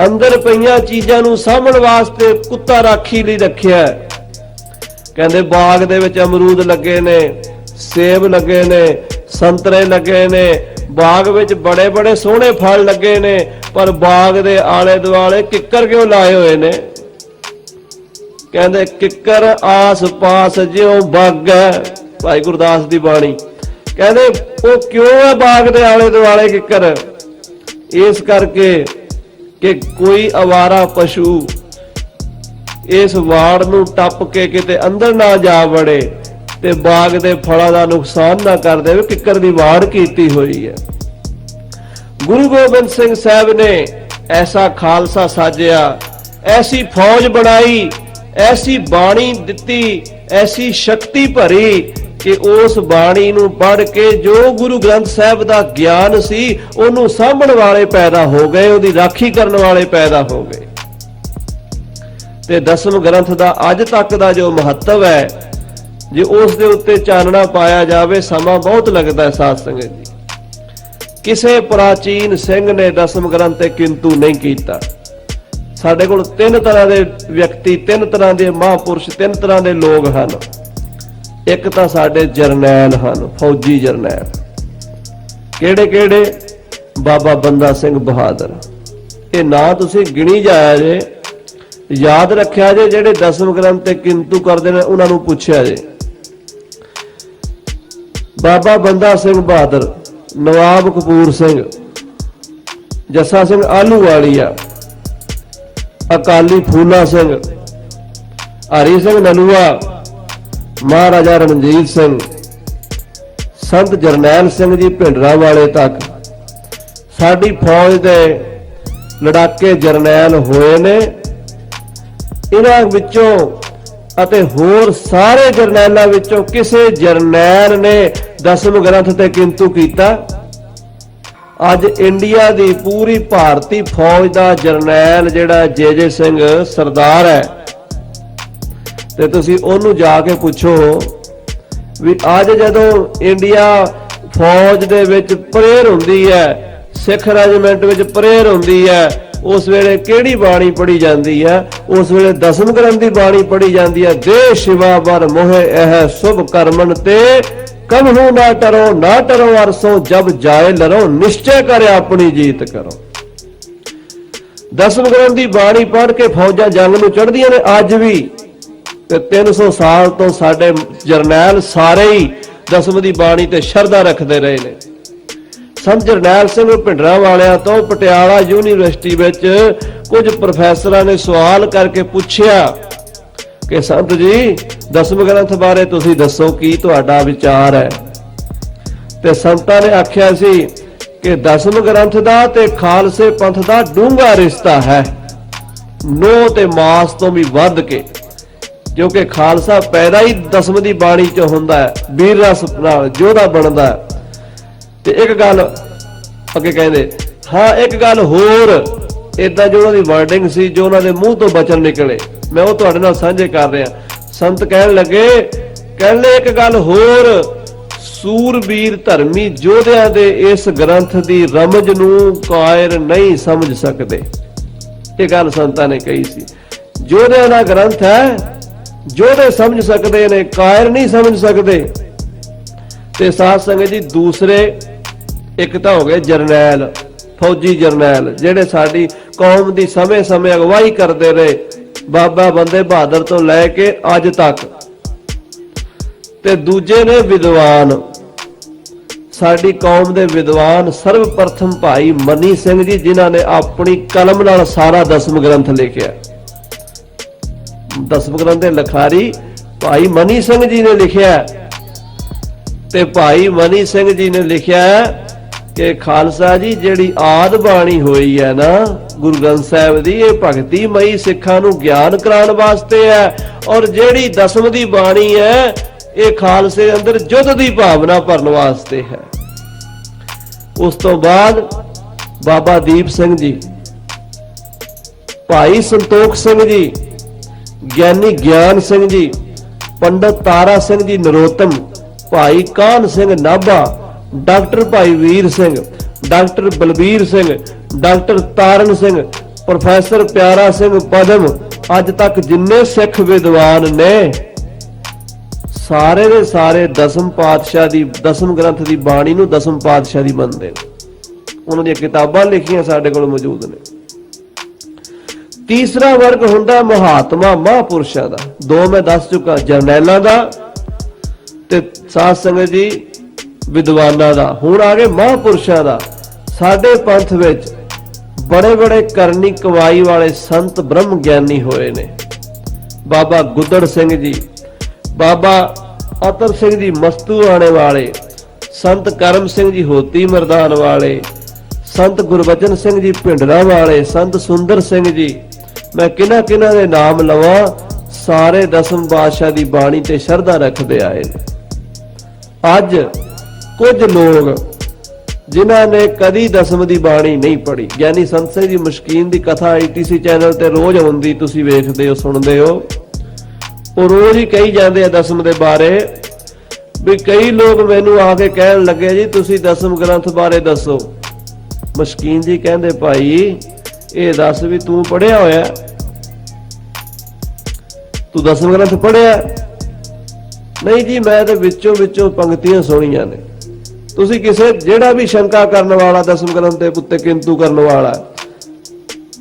ਅੰਦਰ ਪਈਆਂ ਚੀਜ਼ਾਂ ਨੂੰ ਸਾਂਭਣ ਵਾਸਤੇ ਕੁੱਤਾ ਰਾਖੀ ਲਈ ਰੱਖਿਆ। ਕਹਿੰਦੇ ਬਾਗ ਦੇ ਵਿੱਚ ਅਮਰੂਦ ਲੱਗੇ ਨੇ, ਸੇਬ ਲੱਗੇ ਨੇ, ਸੰਤਰੇ ਲੱਗੇ ਨੇ, ਬਾਗ ਵਿੱਚ ਬੜੇ ਬੜੇ ਸੋਹਣੇ ਫਲ ਲੱਗੇ ਨੇ, ਪਰ ਬਾਗ ਦੇ ਆਲੇ ਦੁਆਲੇ ਕਿੱਕਰ ਕਿਉਂ ਲਾਏ ਹੋਏ ਨੇ? ਕਹਿੰਦੇ ਕਿੱਕਰ ਆਸ ਪਾਸ ਜਿਉਂ ਬਾਗ ਹੈ, ਭਾਈ ਗੁਰਦਾਸ ਦੀ ਬਾਣੀ। ਕਹਿੰਦੇ ਉਹ ਕਿਉਂ ਹੈ ਬਾਗ ਦੇ ਆਲੇ ਦੁਆਲੇ ਕਿੱਕਰ? ਇਸ ਕਰਕੇ ਕਿ ਕੋਈ ਅਵਾਰਾ ਪਸ਼ੂ ਇਸ ਵਾੜ ਨੂੰ ਟੱਪ ਕੇ ਕਿਤੇ ਅੰਦਰ ਨਾ ਜਾ ਵੜੇ ਤੇ ਬਾਗ ਦੇ ਫਲਾਂ ਦਾ ਨੁਕਸਾਨ ਨਾ ਕਰ ਦੇਵੇ। ਕਿੱਕਰ ਦੀ ਵਾੜ ਕੀਤੀ ਹੋਈ ਹੈ। ਗੁਰੂ ਗੋਬਿੰਦ ਸਿੰਘ ਸਾਹਿਬ ਨੇ ਐਸਾ ਖਾਲਸਾ ਸਾਜਿਆ, ਐਸੀ ਫੌਜ ਬਣਾਈ, ਐਸੀ ਬਾਣੀ ਦਿੱਤੀ, ਐਸੀ ਸ਼ਕਤੀ ਭਰੀ ਕਿ ਉਸ ਬਾਣੀ ਨੂੰ ਪੜ੍ਹ ਕੇ ਜੋ ਗੁਰੂ ਗ੍ਰੰਥ ਸਾਹਿਬ ਦਾ ਗਿਆਨ ਸੀ ਉਹਨੂੰ ਸਾਂਭਣ ਵਾਲੇ ਪੈਦਾ ਹੋ ਗਏ, ਉਹਦੀ ਰਾਖੀ ਕਰਨ ਵਾਲੇ ਪੈਦਾ ਹੋ ਗਏ। ਤੇ ਦਸਮ ਗ੍ਰੰਥ ਦਾ ਅੱਜ ਤੱਕ ਦਾ ਜੋ ਮਹੱਤਵ ਹੈ, ਜੇ ਉਸ ਦੇ ਉੱਤੇ ਚਾਨਣਾ ਪਾਇਆ ਜਾਵੇ ਸਮਾਂ ਬਹੁਤ ਲੱਗਦਾ ਹੈ। ਸਾਧ ਸੰਗਤ ਜੀ, ਕਿਸੇ ਪ੍ਰਾਚੀਨ ਸਿੰਘ ਨੇ ਦਸਮ ਗ੍ਰੰਥ ਤੇ ਕਿੰਤੂ ਨਹੀਂ ਕੀਤਾ। ਸਾਡੇ ਕੋਲ 3 ਤਰ੍ਹਾਂ ਦੇ ਵਿਅਕਤੀ, 3 ਤਰ੍ਹਾਂ ਦੇ ਮਹਾਂਪੁਰਸ਼, 3 ਤਰ੍ਹਾਂ ਦੇ ਲੋਕ ਹਨ। ਇੱਕ ਤਾਂ ਸਾਡੇ ਜਰਨੈਲ ਹਨ, ਫੌਜੀ ਜਰਨੈਲ। ਕਿਹੜੇ ਕਿਹੜੇ? ਬਾਬਾ ਬੰਦਾ ਸਿੰਘ ਬਹਾਦਰ। ਇਹ ਨਾਂ ਤੁਸੀਂ ਗਿਣੀ ਜਾਇਆ ਜੇ, ਯਾਦ ਰੱਖਿਆ ਜੇ। ਜਿਹੜੇ ਦਸਮ ਗ੍ਰੰਥ ਤੇ ਕਿੰਤੂ ਕਰਦੇ ਨੇ ਉਹਨਾਂ ਨੂੰ ਪੁੱਛਿਆ ਜੇ। ਬਾਬਾ ਬੰਦਾ ਸਿੰਘ ਬਹਾਦਰ, ਨਵਾਬ ਕਪੂਰ ਸਿੰਘ, ਜੱਸਾ ਸਿੰਘ ਆਹਲੂਵਾਲੀਆ, ਅਕਾਲੀ ਫੂਲਾ ਸਿੰਘ, ਹਰੀ ਸਿੰਘ ਨਲੂਆ, ਮਹਾਰਾਜਾ ਰਣਜੀਤ ਸਿੰਘ, ਸੰਤ ਜਰਨੈਲ ਸਿੰਘ ਜੀ ਭਿੰਡਰਾਂਵਾਲੇ ਤੱਕ ਸਾਡੀ ਫੌਜ ਦੇ ਲੜਾਕੇ ਜਰਨੈਲ ਹੋਏ ਨੇ। ਇਹਨਾਂ ਵਿੱਚੋਂ ਅਤੇ ਹੋਰ ਸਾਰੇ ਜਰਨੈਲਾਂ ਵਿੱਚੋਂ ਕਿਸੇ ਜਰਨੈਲ ਨੇ ਦਸਮ ਗ੍ਰੰਥ ਤੇ ਕਿੰਤੂ ਕੀਤਾ? ਅੱਜ ਇੰਡੀਆ ਦੀ ਪੂਰੀ ਭਾਰਤੀ ਫੌਜ ਦਾ ਜਰਨੈਲ ਜਿਹੜਾ ਜੇ ਸਿੰਘ ਸਰਦਾਰ ਹੈ, ਤੇ ਤੁਸੀਂ ਉਹਨੂੰ ਜਾ ਕੇ ਪੁੱਛੋ ਵੀ ਅੱਜ ਜਦੋਂ ਇੰਡੀਆ ਫੌਜ ਦੇ ਵਿੱਚ ਪ੍ਰੇਅਰ ਹੁੰਦੀ ਹੈ, ਸਿੱਖ ਰੈਜੀਮੈਂਟ ਵਿੱਚ ਪ੍ਰੇਅਰ ਹੁੰਦੀ ਹੈ, ਉਸ ਵੇਲੇ ਕਿਹੜੀ ਬਾਣੀ ਪੜ੍ਹੀ ਜਾਂਦੀ ਹੈ? ਉਸ ਵੇਲੇ ਦਸਮ ਗ੍ਰੰਥ ਦੀ ਬਾਣੀ ਪੜ੍ਹੀ ਜਾਂਦੀ ਹੈ। ਦੇ ਸ਼ਿਵਾ ਬਰ ਮੋਹਿ ਇਹ ਸੁਭ ਕਰਮਨ ਤੇ ਕਬਹੂ ਨਾ ਟਰੋ, ਨਾ ਟਰੋ ਅਰਸੋਂ ਜਬ ਜਾਏ ਲਰੋ, ਨਿਸ਼ਚੈ ਕਰ ਆਪਣੀ ਜੀਤ ਕਰੋ। ਦਸਮ ਗ੍ਰੰਥ ਦੀ ਬਾਣੀ ਪੜ੍ਹ ਕੇ ਫੌਜਾਂ ਜੰਗ ਨੂੰ ਚੜ੍ਹਦੀਆਂ ਨੇ ਅੱਜ ਵੀ। ਤੇ 300 ਸਾਲ ਤੋਂ ਸਾਡੇ ਜਰਨੈਲ ਸਾਰੇ ਹੀ ਦਸਮ ਦੀ ਬਾਣੀ ਤੇ ਸ਼ਰਧਾ ਰੱਖਦੇ ਰਹੇ ਨੇ। ਸੰਤ ਜਰਨੈਲ ਸਿੰਘ ਭਿੰਡਰਾਂਵਾਲਿਆਂ ਤੋਂ ਪਟਿਆਲਾ ਯੂਨੀਵਰਸਿਟੀ ਵਿੱਚ ਕੁਝ ਪ੍ਰੋਫੈਸਰਾਂ ਨੇ ਸਵਾਲ ਕਰਕੇ ਪੁੱਛਿਆ ਕਿ ਸੰਤ ਜੀ ਦਸਮ ਗ੍ਰੰਥ ਬਾਰੇ ਤੁਸੀਂ ਦੱਸੋ, ਕੀ ਤੁਹਾਡਾ ਵਿਚਾਰ ਹੈ? ਤੇ ਸੰਤਾਂ ਨੇ ਆਖਿਆ ਸੀ ਕਿ ਦਸਮ ਗ੍ਰੰਥ ਦਾ ਤੇ ਖਾਲਸੇ ਪੰਥ ਦਾ ਡੂੰਘਾ ਰਿਸ਼ਤਾ ਹੈ, ਨੋ ਤੇ ਮਾਸ ਤੋਂ ਵੀ ਵੱਧ ਕੇ, ਕਿਉਂਕਿ ਖਾਲਸਾ ਪੈਦਾ ਹੀ ਦਸਮ ਦੀ ਬਾਣੀ ਚ ਹੁੰਦਾ ਹੈ, ਵੀਰ ਰਸ ਨਾਲ ਯੋਧਾ ਬਣਦਾ ਹੈ। ਤੇ ਇੱਕ ਗੱਲ ਅੱਗੇ ਕਹਿੰਦੇ, ਹਾਂ ਇੱਕ ਗੱਲ ਹੋਰ, ਏਦਾਂ ਜੋ ਉਹਨਾਂ ਦੀ ਵਰਡਿੰਗ ਸੀ, ਜੋ ਉਹਨਾਂ ਦੇ ਮੂੰਹ ਤੋਂ ਬਚਨ ਨਿਕਲੇ, ਮੈਂ ਉਹ ਤੁਹਾਡੇ ਨਾਲ ਸਾਂਝੇ ਕਰ ਰਿਹਾ। ਸੰਤ ਕਹਿਣ ਲੱਗੇ, ਕਹਿੰਦੇ ਇੱਕ ਗੱਲ ਹੋਰ, ਸੂਰਬੀਰ ਧਰਮੀ ਯੋਧਿਆਂ ਦੇ ਇਸ ਗ੍ਰੰਥ ਦੀ ਰਮਜ ਨੂੰ ਕਾਇਰ ਨਹੀਂ ਸਮਝ ਸਕਦੇ। ਇਹ ਗੱਲ ਸੰਤਾਂ ਨੇ ਕਹੀ ਸੀ। ਯੋਧਿਆਂ ਦਾ ਗ੍ਰੰਥ ਹੈ, ਯੋਧੇ ਸਮਝ ਸਕਦੇ ਨੇ, ਕਾਇਰ ਨਹੀਂ ਸਮਝ ਸਕਦੇ। ਤੇ ਸਾਧ ਸੰਗਤ ਜੀ, ਦੂਸਰੇ ਇੱਕ ਤਾਂ ਹੋ ਗਏ ਜਰਨੈਲ, ਫੌਜੀ ਜਰਨੈਲ, ਜਿਹੜੇ ਸਾਡੀ ਕੌਮ ਦੀ ਸਮੇਂ-ਸਮੇਂ ਅਗਵਾਈ ਕਰਦੇ ਰਹੇ, ਬਾਬਾ ਬੰਦੇ ਬਹਾਦਰ ਤੋਂ ਲੈ ਕੇ ਅੱਜ ਤੱਕ। ਤੇ ਦੂਜੇ ਨੇ ਵਿਦਵਾਨ, ਸਾਡੀ ਕੌਮ ਦੇ ਵਿਦਵਾਨ, ਸਰਵਪ੍ਰਥਮ ਭਾਈ ਮਨੀ ਸਿੰਘ ਜੀ, ਜਿਨ੍ਹਾਂ ਨੇ ਆਪਣੀ ਕਲਮ ਨਾਲ ਸਾਰਾ ਦਸਮ ਗ੍ਰੰਥ ਲਿਖਿਆ। ਦਸਮ ਗ੍ਰੰਥ ਦੇ ਲਿਖਾਰੀ ਭਾਈ ਮਨੀ ਸਿੰਘ ਜੀ ਨੇ ਲਿਖਿਆ। ਤੇ ਭਾਈ ਮਨੀ ਸਿੰਘ ਜੀ ਨੇ ਲਿਖਿਆ कि खालसा जी जिहड़ी आद बाणी होई है ना गुरु ग्रंथ साहिब दी, ये भगती मई सिखां नूं ज्ञान कराउण वास्ते है, और जिहड़ी दसम दी बाणी है ये खालसे अंदर युद्ध दी भावना भरन वास्ते है। उस तो बाद बाबा दीप सिंह जी, भाई संतोख सिंह जी, ज्ञानी ज्ञान सिंह जी, पंडित तारा सिंह जी नरोत्तम, भाई कान सिंह नाभा, डॉक्टर भाई वीर सिंह, डॉक्टर बलबीर सिंह, डॉक्टर तारण सिंह, प्रोफैसर प्यारा सिंह पदम, अज तक जिन्ने सिख विद्वान ने सारे दे सारे दसम पातशाह दी, दसम ग्रंथ दी बाणी नूं दसम पातशाह दी मनदे ने। उन्हां दी किताबां लिखियां साडे कोल मौजूद ने। तीसरा वर्ग हुंदा महात्मा महापुरुषां दा, दो मैं दस चुका, जरनैलां दा ते साध संगत जी विद्वानां दा। हुण आ गए महापुरुषां दा। साडे पंथ विच बड़े बड़े करनी कमाई वाले संत ब्रह्म ज्ञानी होए ने। बाबा गुदड़ सिंह जी, बाबा अतर सिंह जी मस्तू आने वाले, संत करम सिंह जी होती मरदान वाले, संत गुरबचन सिंह जी भिंडरा वाले, संत सुंदर सिंह जी, मैं किन्हां किन्हां दे नाम लवां, सारे दसम पातशाह दी बाणी ते शरधा रखदे आए ने। अज कुछ लोग जिन्हां ने कदी दसम दी बाणी नहीं पढ़ी, ज्ञानी संत सिंह जी मशकीन दी कथा ITC चैनल ते रोज आउंदी, तुसीं वेखदे हो सुणदे हो, वो रोज ही कही जाते हैं दसम के बारे। भी कई लोग मैनू आके कहन लगे जी तुसी दसम ग्रंथ बारे दसो। मशकीन जी कहंदे भाई ये दस भी तू पढ़िया होया, तू दसम ग्रंथ पढ़िया? नहीं जी मैं तो विचों विचों पंक्तियां सुनिया ने। तुसी किसे जेड़ा भी शंका करने वाला दसम ग्रंथ के उत्ते किंतु करने वाला,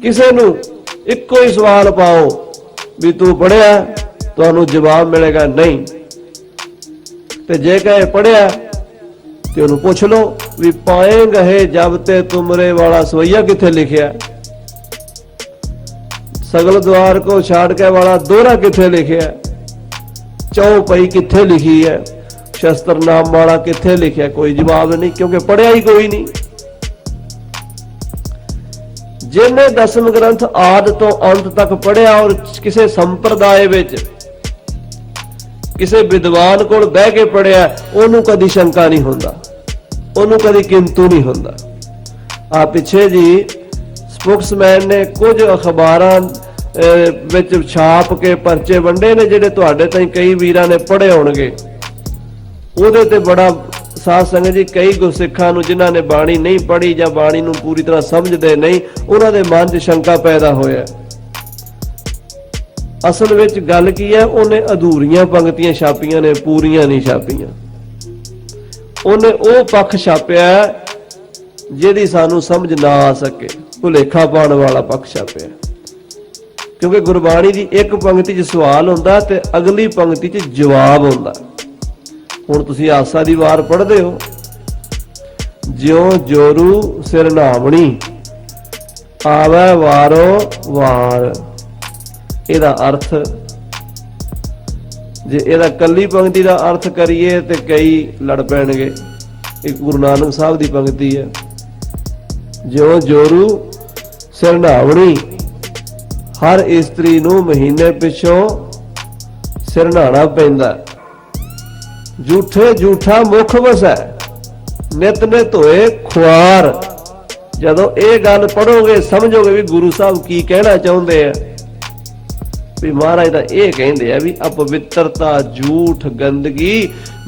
किसे नू इक्को ही सवाल पाओ भी तू पढ़िया, तुहानू जवाब मिलेगा नहीं। ते जे कहे पढ़िया ते उन्हें पूछ लो भी पाएंगे है जब ते तुमरे वाला सवैया किथे लिखिया, सगल द्वार को छाड़ के वाला दोहरा किथे लिखिया, चौपाई किथे लिखी है, शस्त्र नाम वाला किथे लिखिया, कोई जवाब नहीं, क्योंकि पढ़िया ही कोई नहीं। जिन्हें दसम ग्रंथ आद तो अंत तक पढ़िया और किसी संप्रदाय विच किसी विद्वान कोल बह के पढ़िया, ओनू कदी शंका नहीं हुंदा, ओनू कदी किंतु नहीं हुंदा। आ पिछे जी स्पोक्समैन ने कुछ अखबारां विच छाप के परचे वंडे ने जिहड़े तुहाडे ताईं कई वीरां ने पढ़े होणगे। ਉਹਦੇ ਤੇ बड़ा साध संगत जी कई गुरसिखां नूं जिन्हां ने बाणी नहीं पढ़ी जां बाणी नूं पूरी तरह समझदे नहीं, उन्हां दे मन 'ਚ शंका पैदा होया। असल विच गल की है, उन्हें अधूरियां पंक्तियां छापियां ने, पूरियां नहीं छापियां। उन्हें वो पक्ष छापिया जिहदी सानूं समझ ना आ सके, भुलेखा पाउण वाला पक्ष छापिया। क्योंकि गुरबाणी की एक पंक्ति 'ਚ सवाल हुंदा ते अगली पंक्ति 'ਚ जवाब हुंदा। हुण तुसीं आसा दी वार पढ़दे हो, ज्यों जोरू सिर नावणी आवे वारो वार। इहदा अर्थ जे इहदा कल्ली पंक्ति का अर्थ करिए तो कई लड़ पैणगे। एक गुरु नानक साहब की पंक्ति है, ज्यों जोरू सिर नावणी, हर इस्त्री नूं महीने पिछों सिर नहाना पैंदा। झूठे झूठा मुख वसै, नित नित होए खुआर। जदों ये गल पढ़ोगे समझोगे भी गुरु साहब की कहना चाहते हैं। भी महाराज तां ये कहंदे आ भी अपवित्रता, झूठ, गंदगी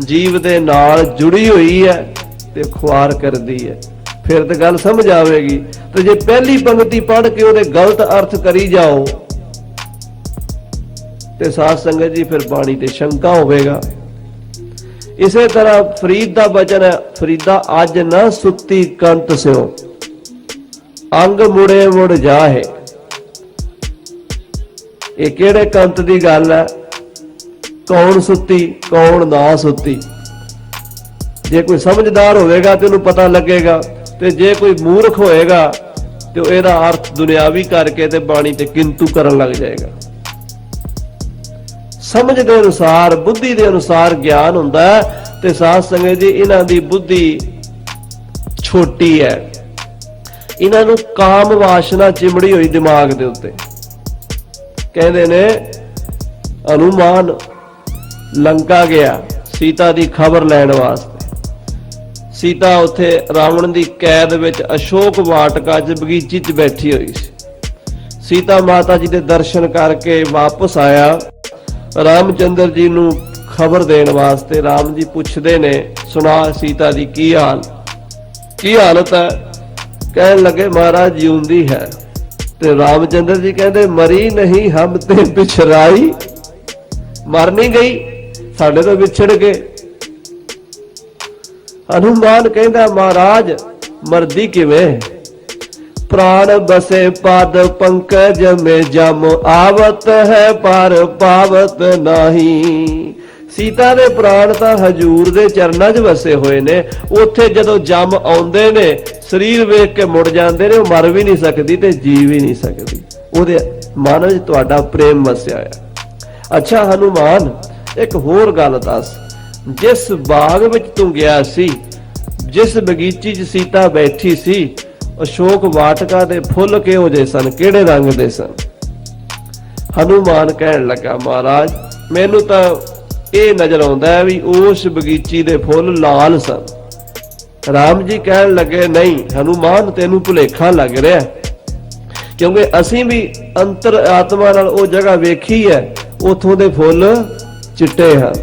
जीव दे नाल जुड़ी हुई है ते खुआर करदी है। फिर तो गल समझ आवेगी। तो जे पहली पंक्ति पढ़ के उहदे गलत अर्थ करी जाओ ते साध संगत जी फिर बाणी ते शंका होवेगा। इसे तरह फरीद का वचन है, फरीदा अज न सुती कंत स्यो, अंग मुड़े मुड़ जाहे। ये किहड़े कंत की गल है? कौन सुती कौन ना सुती? जे कोई समझदार होएगा तो उन्हें पता लगेगा, ते जे कोई मूर्ख होएगा तो ਇਹਦਾ अर्थ दुनियावी करके ते बाणी ते किंतु करन लग जाएगा। समझ के अनुसार, बुद्धि के अनुसार ज्ञान हुंदा है। ते साध संगत जी इन्हां दी बुद्धि छोटी है। इन्हां नूं काम वासना चिमड़ी हुई दिमाग दे उत्ते। कहंदे ने हनुमान लंका गया सीता दी खबर लैण वास्ते। सीता उत्थे रावण दी कैद विच अशोक वाटका च बगीची च बैठी हुई सी। सीता माता जी दे दर्शन करके वापस आया रामचंद्र जी नूं खबर देण वास्ते। राम जी पुछदे ने सुना सीता दी की हालत है। कहन लगे महाराज जिउंदी है। ते रामचंद्र जी कहंदे मरी नहीं हम ते बिछराई। मर नहीं गई, साडे तो विछड़ गए। हनुमान कहंदा महाराज मरदी किवें? प्राण बसे पाद पंकज में जम आवत है पर पावत नहीं। सीता दे प्राण तां हजूर दे चरनां 'च वसे होए ने। उत्थे जदों जम आउंदे ने शरीर वेख के मुड़ जांदे ने। मर भी नहीं सकदी ते जी भी नहीं सकदी। ओहदे मन 'च तुहाडा प्रेम वसिया है। अच्छा हनुमान एक होर गल दस, जिस बाग विच तूं गया सी, जिस बगीची 'च सीता बैठी सी, अशोक वाटका दे फुੱਲ किहो जे सन, किहड़े रंग दे सन? हनुमान कहन लगा महाराज मैनू तां ਇਹ नजर आउंदा है भी उस बगीची दे फुੱਲ लाल सन। राम जी कहन लगे नहीं हनुमान तेनू भुलेखा लग रहा, क्योंकि असीं भी अंतर आत्मा नाल ਉਹ जगह वेखी है, उथों दे फुੱਲ चिट्टे हन।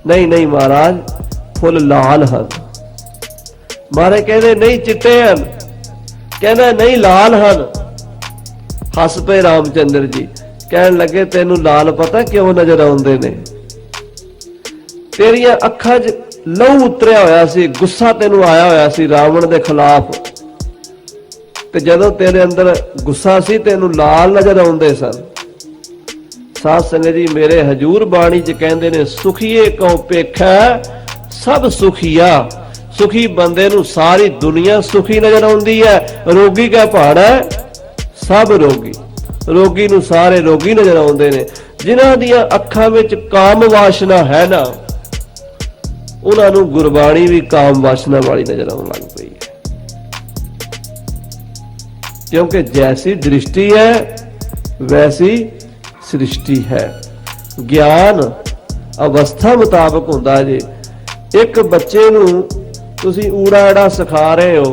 नहीं नहीं महाराज फुੱਲ लाल हन। महाराज कहते नहीं चिट्टे हन, कहना नहीं लाल हन। हस पे रामचंद्र जी कहन लगे तेनू लाल पता क्यों नजर आउंदे ने? तेरिया अखां 'च लहू उतरिया होया सी, गुस्सा तेनू आया होया सी रावण दे खिलाफ। ते जदों तेरे अंदर गुस्सा सी तेनू लाल नजर आउंदे सन। साध संगत जी मेरे हजूर बाणी च कहंदे ने सुखीए कौ पेखा सब सुखिया। सुखी बंदे नू सारी दुनिया सुखी नजर आउंदी है। रोगी का पहाड़ा सब रोगी, रोगी नू सारे रोगी नजर आउंदे ने। जिन्हां दियां अखां विच काम वासना है ना, उन्हां नू गुरबाणी भी काम वासना वाली नजर आउण लग पई है। क्योंकि जैसी दृष्टि है वैसी सृष्टि है। ज्ञान अवस्था मुताबक हुंदा जे। एक बच्चे नू तुसीं ऊड़ा आड़ा सिखा रहे हो,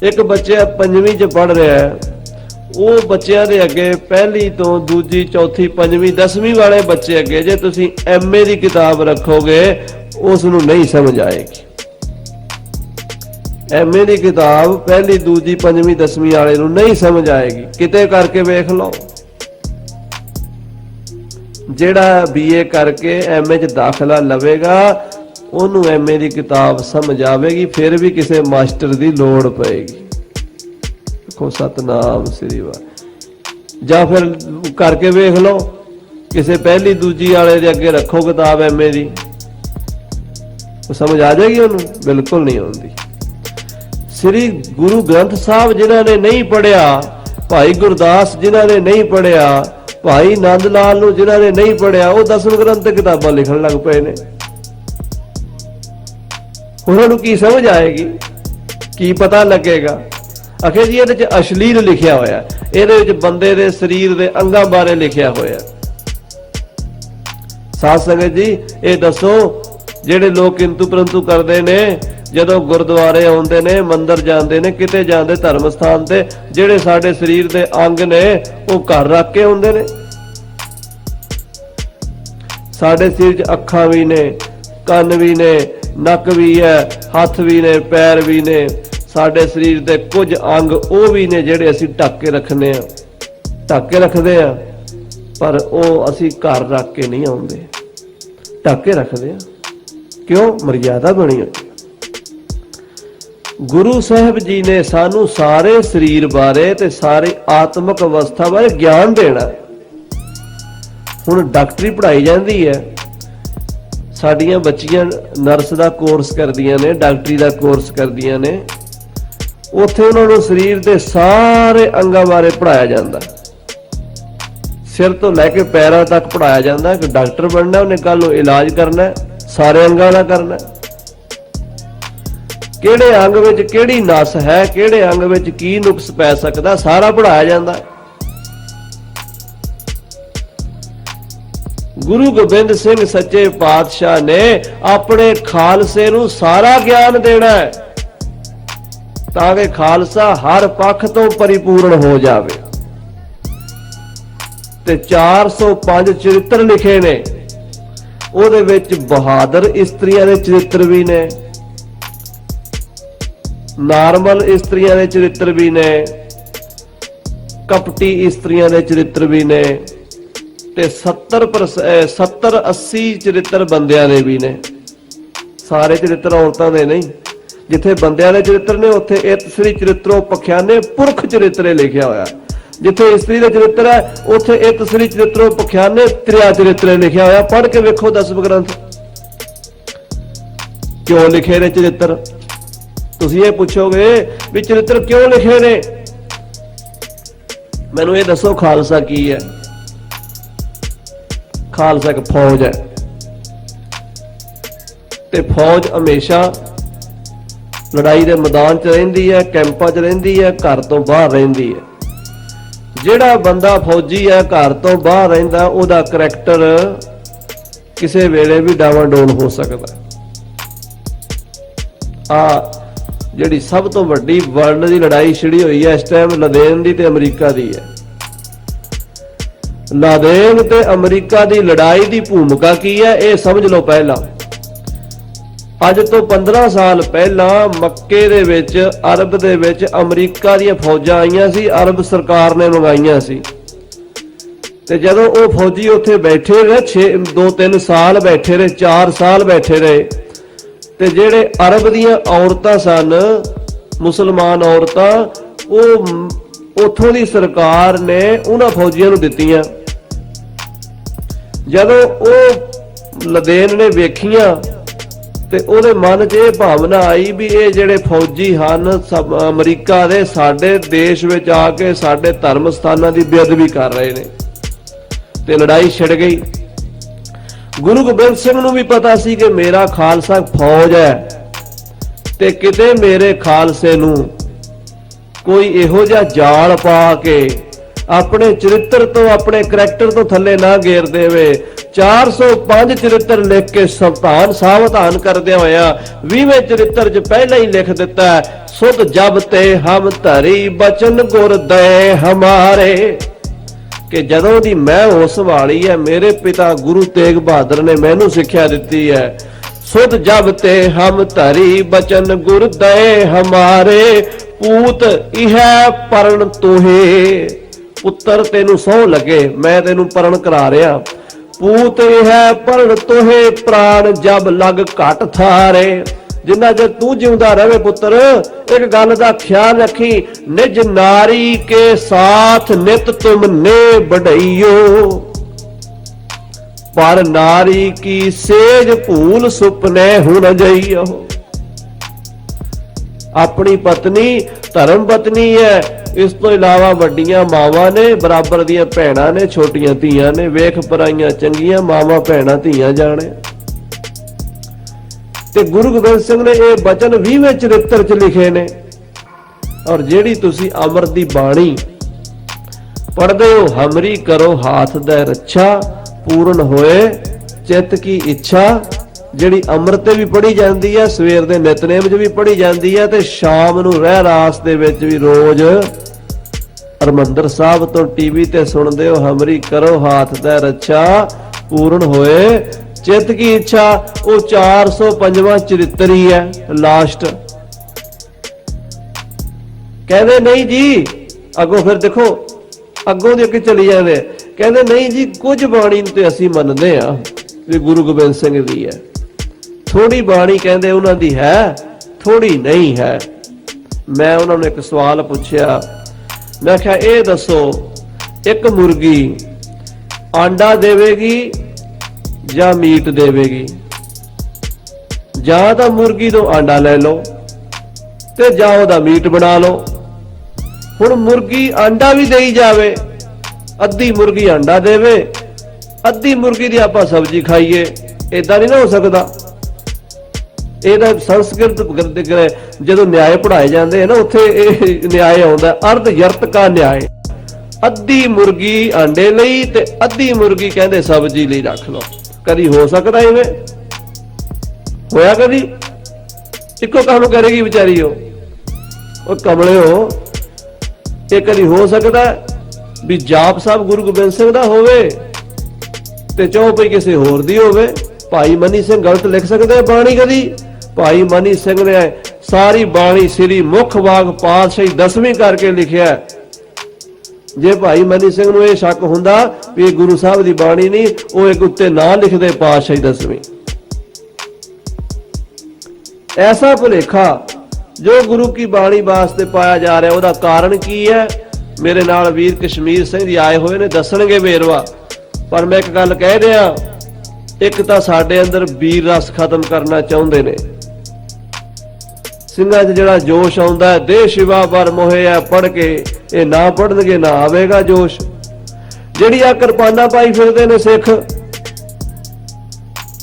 एक बच्चा 5वीं च पढ़ रहा है, वो बच्चों के अगे पहली तो दूजी चौथी 5वीं 10वीं वाले बच्चे अगे जे तुसीं MA की किताब रखोगे उसनू नहीं समझ आएगी। MA की किताब पहली दूजी 5वीं 10वीं वाले नू नहीं समझ आएगी। किते करके वेख लो, जेड़ा BA करके MA च दाखला लवेगा ਉਹਨੂੰ MA ਦੀ किताब समझ आवेगी, फिर भी किसी मास्टर की लोड़ पएगी। देखो सतनाम श्री वाह। ਜਾਂ फिर करके वेख लो, किसी पहली दूजी वाले दे अगे रखो किताब MA ਦੀ, समझ आ जाएगी ਉਹਨੂੰ? बिल्कुल नहीं आती। श्री गुरु ग्रंथ साहब जिन्हों ने नहीं पढ़िया, भाई गुरदास जिन्हों ने नहीं पढ़िया, भाई नंद लाल नूं जिन्हों ने नहीं पढ़िया, वो 10वें ग्रंथ ते किताबां लिखण लग पए ने। उन्होंने की समझ आएगी, की पता लगेगा? आखिर जी ये अश्लील लिखिया होया, ये बंदे दे शरीर दे अंगां बारे लिखिया होया। साध संगत जी ये दसो जेडे लोग किंतु परंतु करते ने, जदों गुरुद्वारे आउंदे ने, मंदिर जांदे ने, किते जांदे धर्म स्थान ते, जेडे साडे शरीर दे अंग ने वो घर रख के आउंदे ने। साडे सिर च अखां भी ने, कन भी ने, नक भी है, हथ भी ने, पैर भी ने, साडे शरीर दे कुछ अंग वो भी ने जेडे असीं ढक के रखने आ, ढक के रखदे आ, पर वो असीं घर रख के नहीं आउंदे, ढक के रखदे आ। क्यों? मर्यादा बनी हुई। गुरु साहब जी ने सानू सारे शरीर बारे ते सारी आत्मक अवस्था बारे ज्ञान देना। हुण डॉक्टरी पढ़ाई जाती है, साडियां बच्चियां नर्स का कोर्स करदियां ने, डॉक्टरी का कोर्स करदियां ने, उत्थे उन्होंने शरीर के सारे अंगां बारे पढ़ाया जाता, सिर तो लैके पैरों तक पढ़ाया जाता कि डॉक्टर बनना, उन्हें कल इलाज करना, सारे अंगां दा करना। ਕਿਹੜੇ ਅੰਗ ਵਿੱਚ ਕਿਹੜੀ ਨਸ ਹੈ, ਕਿਹੜੇ ਅੰਗ ਵਿੱਚ ਕੀ ਨੁਕਸ ਪੈ ਸਕਦਾ, ਸਾਰਾ ਪੜ੍ਹਾਇਆ ਜਾਂਦਾ। ਗੁਰੂ ਗੋਬਿੰਦ ਸਿੰਘ ਸੱਚੇ ਪਾਤਸ਼ਾਹ ਨੇ ਆਪਣੇ ਖਾਲਸੇ ਨੂੰ ਸਾਰਾ ਗਿਆਨ ਦੇਣਾ ਹੈ ਤਾਂ ਕਿ ਖਾਲਸਾ ਹਰ ਪੱਖ ਤੋਂ ਪਰਿਪੂਰਨ ਹੋ ਜਾਵੇ। ਤੇ 405 ਚਰਿੱਤਰ ਲਿਖੇ ਨੇ, ਉਹਦੇ ਵਿੱਚ ਬਹਾਦਰ ਇਸਤਰੀਆਂ ਦੇ ਚਰਿੱਤਰ ਵੀ ਨੇ, ਨਾਰਮਲ ਇਸਤਰੀਆਂ ਦੇ ਚਰਿੱਤਰ ਵੀ ਨੇ, ਕਪਟੀ ਇਸਤਰੀਆਂ ਦੇ ਚਰਿੱਤਰ ਵੀ ਨੇ, ਤੇ 70-80 ਚਰਿੱਤਰ ਬੰਦਿਆਂ ਦੇ ਵੀ ਨੇ। ਸਾਰੇ ਚਰਿੱਤਰ ਔਰਤਾਂ ਦੇ ਨਹੀਂ। ਜਿੱਥੇ ਬੰਦਿਆਂ ਦੇ ਚਰਿੱਤਰ ਨੇ ਉੱਥੇ ਇਤ ਸ੍ਰੀ ਚਰਿੱਤਰੋ ਪਖਿਆਨੇ ਪੁਰਖ ਚਰਿੱਤਰੇ ਲਿਖਿਆ ਹੋਇਆ। ਜਿੱਥੇ ਇਸਤਰੀ ਦਾ ਚਰਿੱਤਰ ਹੈ ਉੱਥੇ ਇਤ ਸ੍ਰੀ ਚਰਿੱਤਰੋ ਪਖਿਆਨੇ ਤ੍ਰਿਆ ਚਰਿੱਤਰੇ ਲਿਖਿਆ ਹੋਇਆ। ਪੜ੍ਹ ਕੇ ਵੇਖੋ 10 ਗ੍ਰੰਥ ਕਿਉਂ ਲਿਖੇ ਨੇ ਚਰਿੱਤਰ। ਤੁਸੀਂ ਇਹ ਪੁੱਛੋਗੇ ਵੀ ਚਰਿੱਤਰ ਕਿਉਂ ਲਿਖੇ ਨੇ, ਮੈਨੂੰ ਇਹ ਦੱਸੋ ਖਾਲਸਾ ਕੀ ਹੈ। ਖਾਲਸਾ ਇੱਕ ਫੌਜ ਹੈ ਤੇ ਫੌਜ ਹਮੇਸ਼ਾ ਲੜਾਈ ਦੇ ਮੈਦਾਨ 'ਚ ਰਹਿੰਦੀ ਹੈ, ਕੈਂਪਾਂ 'ਚ ਰਹਿੰਦੀ ਹੈ, ਘਰ ਤੋਂ ਬਾਹਰ ਰਹਿੰਦੀ ਹੈ। ਜਿਹੜਾ ਬੰਦਾ ਫੌਜੀ ਹੈ ਘਰ ਤੋਂ ਬਾਹਰ ਰਹਿੰਦਾ ਉਹਦਾ ਕਰੈਕਟਰ ਕਿਸੇ ਵੇਲੇ ਵੀ ਡਾਵਾਡੋਲ ਹੋ ਸਕਦਾ। ਆ ਜਿਹੜੀ ਸਭ ਤੋਂ ਵੱਡੀ ਵਰਲਡ ਦੀ ਲੜਾਈ ਛਿੜੀ ਹੋਈ ਹੈ ਇਸ ਟਾਈਮ ਲਾਦੇਨ ਦੀ ਤੇ ਅਮਰੀਕਾ ਦੀ ਹੈ। ਲਾਦੇਨ ਤੇ ਅਮਰੀਕਾ ਦੀ ਲੜਾਈ ਦੀ ਭੂਮਿਕਾ ਕੀ ਹੈ ਇਹ ਸਮਝ ਲਓ। ਪਹਿਲਾਂ ਅੱਜ ਤੋਂ 15 ਸਾਲ ਪਹਿਲਾਂ ਮੱਕੇ ਦੇ ਵਿੱਚ ਅਰਬ ਦੇ ਵਿੱਚ ਅਮਰੀਕਾ ਦੀਆਂ ਫੌਜਾਂ ਆਈਆਂ ਸੀ, ਅਰਬ ਸਰਕਾਰ ਨੇ ਮੰਗਾਈਆਂ ਸੀ। ਤੇ ਜਦੋਂ ਉਹ ਫੌਜੀ ਉੱਥੇ ਬੈਠੇ ਰਹੇ 2-3 ਸਾਲ ਬੈਠੇ ਰਹੇ, 4 ਸਾਲ ਬੈਠੇ ਰਹੇ, ਤੇ ਜਿਹੜੇ ਅਰਬ ਦੀਆਂ ਔਰਤਾਂ ਸਨ, ਮੁਸਲਮਾਨ ਔਰਤਾਂ, ਉਹ ਉੱਥੋਂ ਦੀ ਸਰਕਾਰ ਨੇ ਉਹਨਾਂ ਫੌਜੀਆਂ ਨੂੰ ਦਿੱਤੀਆਂ। ਜਦੋਂ ਉਹ ਲਾਦੇਨ ਨੇ ਵੇਖੀਆਂ ਤੇ ਉਹਦੇ ਮਨ 'ਚ ਇਹ ਭਾਵਨਾ ਆਈ ਵੀ ਇਹ ਜਿਹੜੇ ਫੌਜੀ ਹਨ ਅਮਰੀਕਾ ਦੇ ਸਾਡੇ ਦੇਸ਼ ਵਿੱਚ ਆ ਕੇ ਸਾਡੇ ਧਰਮ ਸਥਾਨਾਂ ਦੀ ਬੇਅਦਬੀ ਕਰ ਰਹੇ ਨੇ, ਤੇ ਲੜਾਈ ਛਿੜ ਗਈ। ਗੁਰੂ ਗੋਬਿੰਦ ਸਿੰਘ ਨੂੰ ਵੀ ਪਤਾ ਸੀ ਕਿ ਮੇਰਾ ਖਾਲਸਾ ਫੌਜ ਹੈ ਤੇ ਕਿਤੇ ਮੇਰੇ ਖਾਲਸੇ ਨੂੰ ਕੋਈ ਇਹੋ ਜਿਹਾ ਜਾਲ ਪਾ ਕੇ ਆਪਣੇ ਚਰਿੱਤਰ ਤੋਂ, ਆਪਣੇ ਕਰੈਕਟਰ ਤੋਂ ਥੱਲੇ ਨਾ ਗੇਰ ਦੇਵੇ। 405 ਚਰਿੱਤਰ ਲਿਖ ਕੇ ਸਾਵਧਾਨ ਕਰਦਿਆਂ ਹੋਇਆ 20ਵੇਂ ਚਰਿੱਤਰ 'ਚ ਪਹਿਲਾਂ ਹੀ ਲਿਖ ਦਿੱਤਾ, ਸੁਧ ਜਬ ਤੇ ਹਮ ਧਰੀ ਬਚਨ ਗੁਰ ਦਏ ਹਮਾਰੇ, ਕਿ ਜਦੋਂ ਦੀ ਮੈਂ ਹੋਸ਼ ਸੰਭਾਲੀ ਹੈ ਮੇਰੇ ਪਿਤਾ ਗੁਰੂ ਤੇਗ ਬਹਾਦਰ ਨੇ ਮੈਨੂੰ ਸਿੱਖਿਆ ਦਿੱਤੀ ਹੈ, ਸੁਧ ਜਬ ਤੇ ਹਮ ਧਰੀ ਬਚਨ ਗੁਰ ਦਏ ਹਮਾਰੇ, ਪੂਤ ਇਹ ਪਰਨ ਤੋਹੇ, ਪੁੱਤਰ ਤੈਨੂੰ ਸਹੁੰ ਲੱਗੇ ਮੈਂ ਤੈਨੂੰ ਪਰਨ ਕਰਾ ਰਿਹਾ, ਪੂਤ ਇਹ ਪਰਨ ਤੋਹੇ ਪ੍ਰਾਣ ਜਬ ਲਗ ਘਟ ਥਾਰੇ, ਜਿੰਨਾ ਚਿਰ ਤੂੰ ਜਿਉਂਦਾ ਰਹੇ ਪੁੱਤਰ ਇੱਕ ਗੱਲ ਦਾ ਖਿਆਲ ਰੱਖੀ, ਨਿਜ ਨਾਰੀ ਕੇ ਸਾਥ ਨਿਤ ਤੁਮ ਨੇ ਬੜਈਓ, ਪਰ ਨਾਰੀ ਕੀ ਸੇਜ ਭੂਲ ਸੁਪਨੇ ਹੁਨ ਜਈਓ। ਆਪਣੀ ਪਤਨੀ ਧਰਮ ਪਤਨੀ ਹੈ, ਇਸ ਤੋਂ ਇਲਾਵਾ ਵੱਡੀਆਂ ਮਾਵਾਂ ਨੇ, ਬਰਾਬਰ ਦੀਆਂ ਭੈਣਾਂ ਨੇ, ਛੋਟੀਆਂ ਧੀਆਂ ਨੇ, ਵੇਖ ਪਰਾਈਆਂ ਚੰਗੀਆਂ ਮਾਵਾਂ ਭੈਣਾਂ ਧੀਆਂ ਜਾਣੇ। ਤੇ ਗੁਰੂ ਗੋਬਿੰਦ ਸਿੰਘ ਨੇ ਇਹ ਬਚਨ 20ਵੇਂ ਚਰਿੱਤਰ 'ਚ ਲਿਖੇ ਨੇ। ਔਰ ਜਿਹੜੀ ਤੁਸੀਂ ਅੰਮ੍ਰਿਤ ਦੀ ਬਾਣੀ ਪੜ੍ਹਦੇ ਹੋ, ਹਮਰੀ ਕਰੋ ਹਾਥ ਦਾ ਰੱਛਾ, ਪੂਰਨ ਹੋਏ ਚਿੱਤ ਕੀ ਇੱਛਾ, ਜਿਹੜੀ ਅੰਮ੍ਰਿਤ ਤੇ ਵੀ ਪੜ੍ਹੀ ਜਾਂਦੀ ਹੈ, ਸਵੇਰ ਦੇ ਨਿਤਨੇਮ 'ਚ ਵੀ ਪੜ੍ਹੀ ਜਾਂਦੀ ਹੈ, ਤੇ ਸ਼ਾਮ ਨੂੰ ਰਹਿ ਰਾਸ ਦੇ ਵਿੱਚ ਵੀ ਰੋਜ਼ ਹਰਿਮੰਦਰ ਸਾਹਿਬ ਤੋਂ ਟੀਵੀ ਤੇ ਸੁਣਦੇ ਹੋ, ਹਮਰੀ ਕਰੋ ਹਾਥ ਦਾ ਰੱਛਾ, ਪੂਰਨ ਹੋਏ ਚਿੱਤ ਕੀ ਇੱਛਾ। ਉਹ 405ਵਾਂ ਚਰਿੱਤਰ ਹੀ ਹੈ ਲਾਸਟ। ਕਹਿੰਦੇ ਨਹੀਂ ਜੀ, ਅੱਗੋਂ ਫਿਰ ਦੇਖੋ ਅੱਗੋਂ ਦੇ ਅੱਗੇ ਚਲੀ ਜਾਂਦੇ, ਕਹਿੰਦੇ ਨਹੀਂ ਜੀ ਕੁਝ ਬਾਣੀ ਨੂੰ ਤੇ ਅਸੀਂ ਮੰਨਦੇ ਆ ਵੀ ਗੁਰੂ ਗੋਬਿੰਦ ਸਿੰਘ ਦੀ ਹੈ, ਥੋੜੀ ਬਾਣੀ ਕਹਿੰਦੇ ਉਹਨਾਂ ਦੀ ਹੈ, ਥੋੜੀ ਨਹੀਂ ਹੈ। ਮੈਂ ਉਹਨਾਂ ਨੂੰ ਇੱਕ ਸਵਾਲ ਪੁੱਛਿਆ, ਮੈਂ ਕਿਹਾ ਇਹ ਦੱਸੋ ਇੱਕ ਮੁਰਗੀ ਆਂਡਾ ਦੇਵੇਗੀ ਜਾਂ ਮੀਟ ਦੇਵੇਗੀ? ਜਾਂ ਤਾਂ ਮੁਰਗੀ ਤੋਂ ਆਂਡਾ ਲੈ ਲਓ ਤੇ ਜਾਂ ਉਹਦਾ ਮੀਟ ਬਣਾ ਲਓ। ਹੁਣ ਮੁਰਗੀ ਆਂਡਾ ਵੀ ਦੇਈ ਜਾਵੇ, ਅੱਧੀ ਮੁਰਗੀ ਆਂਡਾ ਦੇਵੇ, ਅੱਧੀ ਮੁਰਗੀ ਦੀ ਆਪਾਂ ਸਬਜ਼ੀ ਖਾਈਏ, ਏਦਾਂ ਨਹੀਂ ਨਾ ਹੋ ਸਕਦਾ। ਇਹਦਾ ਸੰਸਕ੍ਰਿਤ ਜਦੋਂ ਨਿਆਏ ਪੜ੍ਹਾਏ ਜਾਂਦੇ ਆ ਨਾ, ਉੱਥੇ ਇਹ ਨਿਆਏ ਆਉਂਦਾ, ਅਰਧ ਯਰਤ ਕਾ ਨਿਆਏ। ਅੱਧੀ ਮੁਰਗੀ ਆਂਡੇ ਲਈ ਤੇ ਅੱਧੀ ਮੁਰਗੀ ਕਹਿੰਦੇ ਸਬਜ਼ੀ ਲਈ ਰੱਖ ਲਓ। ਕਦੀ ਹੋ ਸਕਦਾ ਇਵੇਂ? ਹੋਇਆ ਕਦੀ? ਇੱਕੋ ਕੰਮ ਕਰੇਗੀ ਵਿਚਾਰੀ ਉਹ ਕਮਲਿਓ। ਇਹ ਕਦੀ ਹੋ ਸਕਦਾ ਵੀ ਜਾਪ ਸਾਹਿਬ ਗੁਰੂ ਗੋਬਿੰਦ ਸਿੰਘ ਦਾ ਹੋਵੇ ਤੇ ਚੌਪਈ ਕਿਸੇ ਹੋਰ ਦੀ ਹੋਵੇ? ਭਾਈ ਮਨੀ ਸਿੰਘ ਗਲਤ ਲਿਖ ਸਕਦੇ ਬਾਣੀ ਕਦੀ? ਭਾਈ ਮਨੀ ਸਿੰਘ ਨੇ ਸਾਰੀ ਬਾਣੀ ਸ੍ਰੀ ਮੁੱਖ ਬਾਗ ਪਾਤਸ਼ਾਹੀ 10ਵੀਂ ਕਰਕੇ ਲਿਖਿਆ। ਜੇ ਭਾਈ ਮਨੀ ਸਿੰਘ ਨੂੰ ਇਹ ਸ਼ੱਕ ਹੁੰਦਾ ਵੀ ਇਹ ਗੁਰੂ ਸਾਹਿਬ ਦੀ ਬਾਣੀ ਨਹੀਂ, ਉਹ ਇੱਕ ਉੱਤੇ ਨਾ ਲਿਖਦੇ ਪਾਤਸ਼ਾਹੀ 10ਵੀਂ। ਐਸਾ ਭੁਲੇਖਾ ਜੋ ਗੁਰੂ ਕੀ ਬਾਣੀ ਵਾਸਤੇ ਪਾਇਆ ਜਾ ਰਿਹਾ, ਉਹਦਾ ਕਾਰਨ ਕੀ ਹੈ? ਮੇਰੇ ਨਾਲ ਵੀਰ ਕਸ਼ਮੀਰ ਸਿੰਘ ਜੀ ਆਏ ਹੋਏ ਨੇ, ਦੱਸਣਗੇ ਵੇਰਵਾ। ਪਰ ਮੈਂ ਇੱਕ ਗੱਲ ਕਹਿ ਰਿਹਾ, ਇੱਕ ਤਾਂ ਸਾਡੇ ਅੰਦਰ ਵੀਰ ਰਸ ਖਤਮ ਕਰਨਾ ਚਾਹੁੰਦੇ ਨੇ। ਸਿੰਘਾਂ 'ਚ ਜਿਹੜਾ ਜੋਸ਼ ਆਉਂਦਾ, ਦੇਹ ਸ਼ਿਵਾ ਪਰ ਮੋਹੇ ਆ, ਪੜ੍ਹ ਕੇ ਇਹ ਨਾ ਪੜ੍ਹਨਗੇ ਨਾ ਆਵੇਗਾ ਜੋਸ਼। ਜਿਹੜੀ ਆ ਕਿਰਪਾਨਾਂ ਪਾਈ ਫਿਰਦੇ ਨੇ ਸਿੱਖ,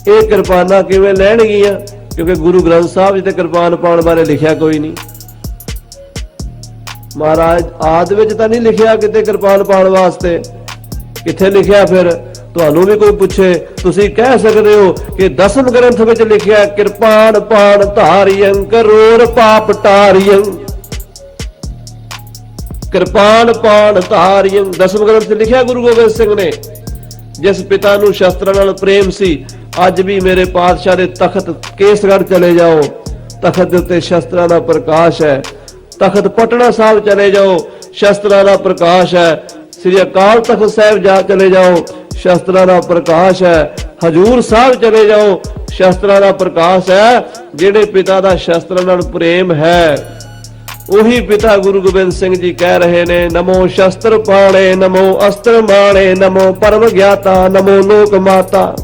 ਇਹ ਕਿਰਪਾਨਾਂ ਕਿਵੇਂ ਲੈਣਗੀਆਂ? ਕਿਉਂਕਿ ਗੁਰੂ ਗ੍ਰੰਥ ਸਾਹਿਬ ਜੀ ਤੇ ਕਿਰਪਾਨ ਪਾਉਣ ਬਾਰੇ ਲਿਖਿਆ ਕੋਈ ਨਹੀਂ। ਮਹਾਰਾਜ ਆਦਿ ਵਿੱਚ ਤਾਂ ਨਹੀਂ ਲਿਖਿਆ ਕਿਤੇ ਕਿਰਪਾਨ ਪਾਉਣ ਵਾਸਤੇ। ਕਿੱਥੇ ਲਿਖਿਆ? ਫਿਰ ਤੁਹਾਨੂੰ ਵੀ ਕੋਈ ਪੁੱਛੇ, ਤੁਸੀਂ ਕਹਿ ਸਕਦੇ ਹੋ ਕਿ 10ਮ ਗ੍ਰੰਥ ਵਿੱਚ ਲਿਖਿਆ ਕਿਰਪਾਨ ਪਾਣ ਧਾਰੀਆਂ ਕਰੋੜ ਪਾਪ ਟਾਰੀਆਂ। ਕਿਰਪਾਨ ਪਾਣ ਧਾਰੀਆਂ 10ਮ ਗ੍ਰੰਥ ਲਿਖਿਆ ਗੁਰੂ ਗੋਬਿੰਦ ਸਿੰਘ ਨੇ। ਜਿਸ ਪਿਤਾ ਨੂੰ ਸ਼ਸਤਰਾਂ ਨਾਲ ਪ੍ਰੇਮ ਸੀ, ਅੱਜ ਵੀ ਮੇਰੇ ਪਾਤਸ਼ਾਹ ਦੇ ਤਖਤ ਕੇਸਗੜ੍ਹ ਚਲੇ ਜਾਓ, ਤਖਤ ਦੇ ਉੱਤੇ ਸ਼ਸਤਰਾਂ ਦਾ ਪ੍ਰਕਾਸ਼ ਹੈ। ਤਖਤ ਪਟਨਾ ਸਾਹਿਬ ਚਲੇ ਜਾਓ, ਸ਼ਸਤਰਾਂ ਦਾ ਪ੍ਰਕਾਸ਼ ਹੈ। ਸ੍ਰੀ ਅਕਾਲ ਤਖਤ ਸਾਹਿਬ ਚਲੇ ਜਾਓ, ਸ਼ਸਤਰਾਂ ਦਾ ਪ੍ਰਕਾਸ਼ ਹੈ। ਹਜੂਰ ਸਾਹਿਬ ਚਲੇ ਜਾਓ, ਸ਼ਸਤਰਾਂ ਦਾ ਪ੍ਰਕਾਸ਼ ਹੈ। ਜਿਹੜੇ ਪਿਤਾ ਦਾ ਸ਼ਸਤਰਾਂ ਨਾਲ ਪ੍ਰੇਮ ਹੈ, ਉਹੀ ਪਿਤਾ ਗੁਰੂ ਗੋਬਿੰਦ ਸਿੰਘ ਜੀ ਕਹਿ ਰਹੇ ਨੇ, ਨਮੋ ਸ਼ਸਤਰ ਪਾਣੇ, ਨਮੋ ਅਸਤਰ ਮਾਣੇ, ਨਮੋ ਪਰਮ ਗਿਆਤਾ, ਨਮੋ ਲੋਕ ਮਾਤਾ।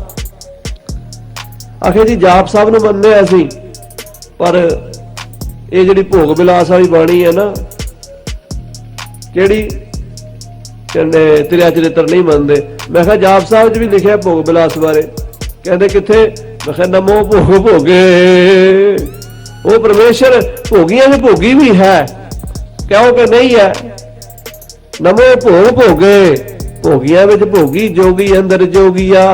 ਆਖੇ ਜੀ ਜਾਪ ਸਾਹਿਬ ਨੂੰ ਮੰਨਦੇ ਅਸੀਂ, ਪਰ ਇਹ ਜਿਹੜੀ ਭੋਗ ਵਿਲਾਸ ਵਾਲੀ ਬਾਣੀ ਹੈ ਨਾ, ਕਿਹੜੀ ਕਹਿੰਦੇ ਤ੍ਰਿਆ ਚਰਿੱਤਰ ਨਹੀਂ ਮੰਨਦੇ। ਮੈਂ ਕਿਹਾ ਜਾਪ ਸਾਹਿਬ 'ਚ ਵੀ ਲਿਖਿਆ ਭੋਗ ਵਿਲਾਸ ਬਾਰੇ। ਕਹਿੰਦੇ ਕਿੱਥੇ? ਮੈਂ ਕਿਹਾ ਨਮੋ ਭੋਗ ਭੋਗੇ। ਉਹ ਪਰਮੇਸ਼ਰ ਭੋਗੀਆਂ ਦੇ ਭੋਗੀ ਵੀ ਹੈ, ਕਿਉਂਕਿ ਨਹੀਂ ਹੈ? ਨਮੋ ਭੋਗ ਭੋਗੇ, ਭੋਗੀਆਂ ਵਿੱਚ ਭੋਗੀ, ਜੋਗੀ ਅੰਦਰ ਜੋਗੀਆ,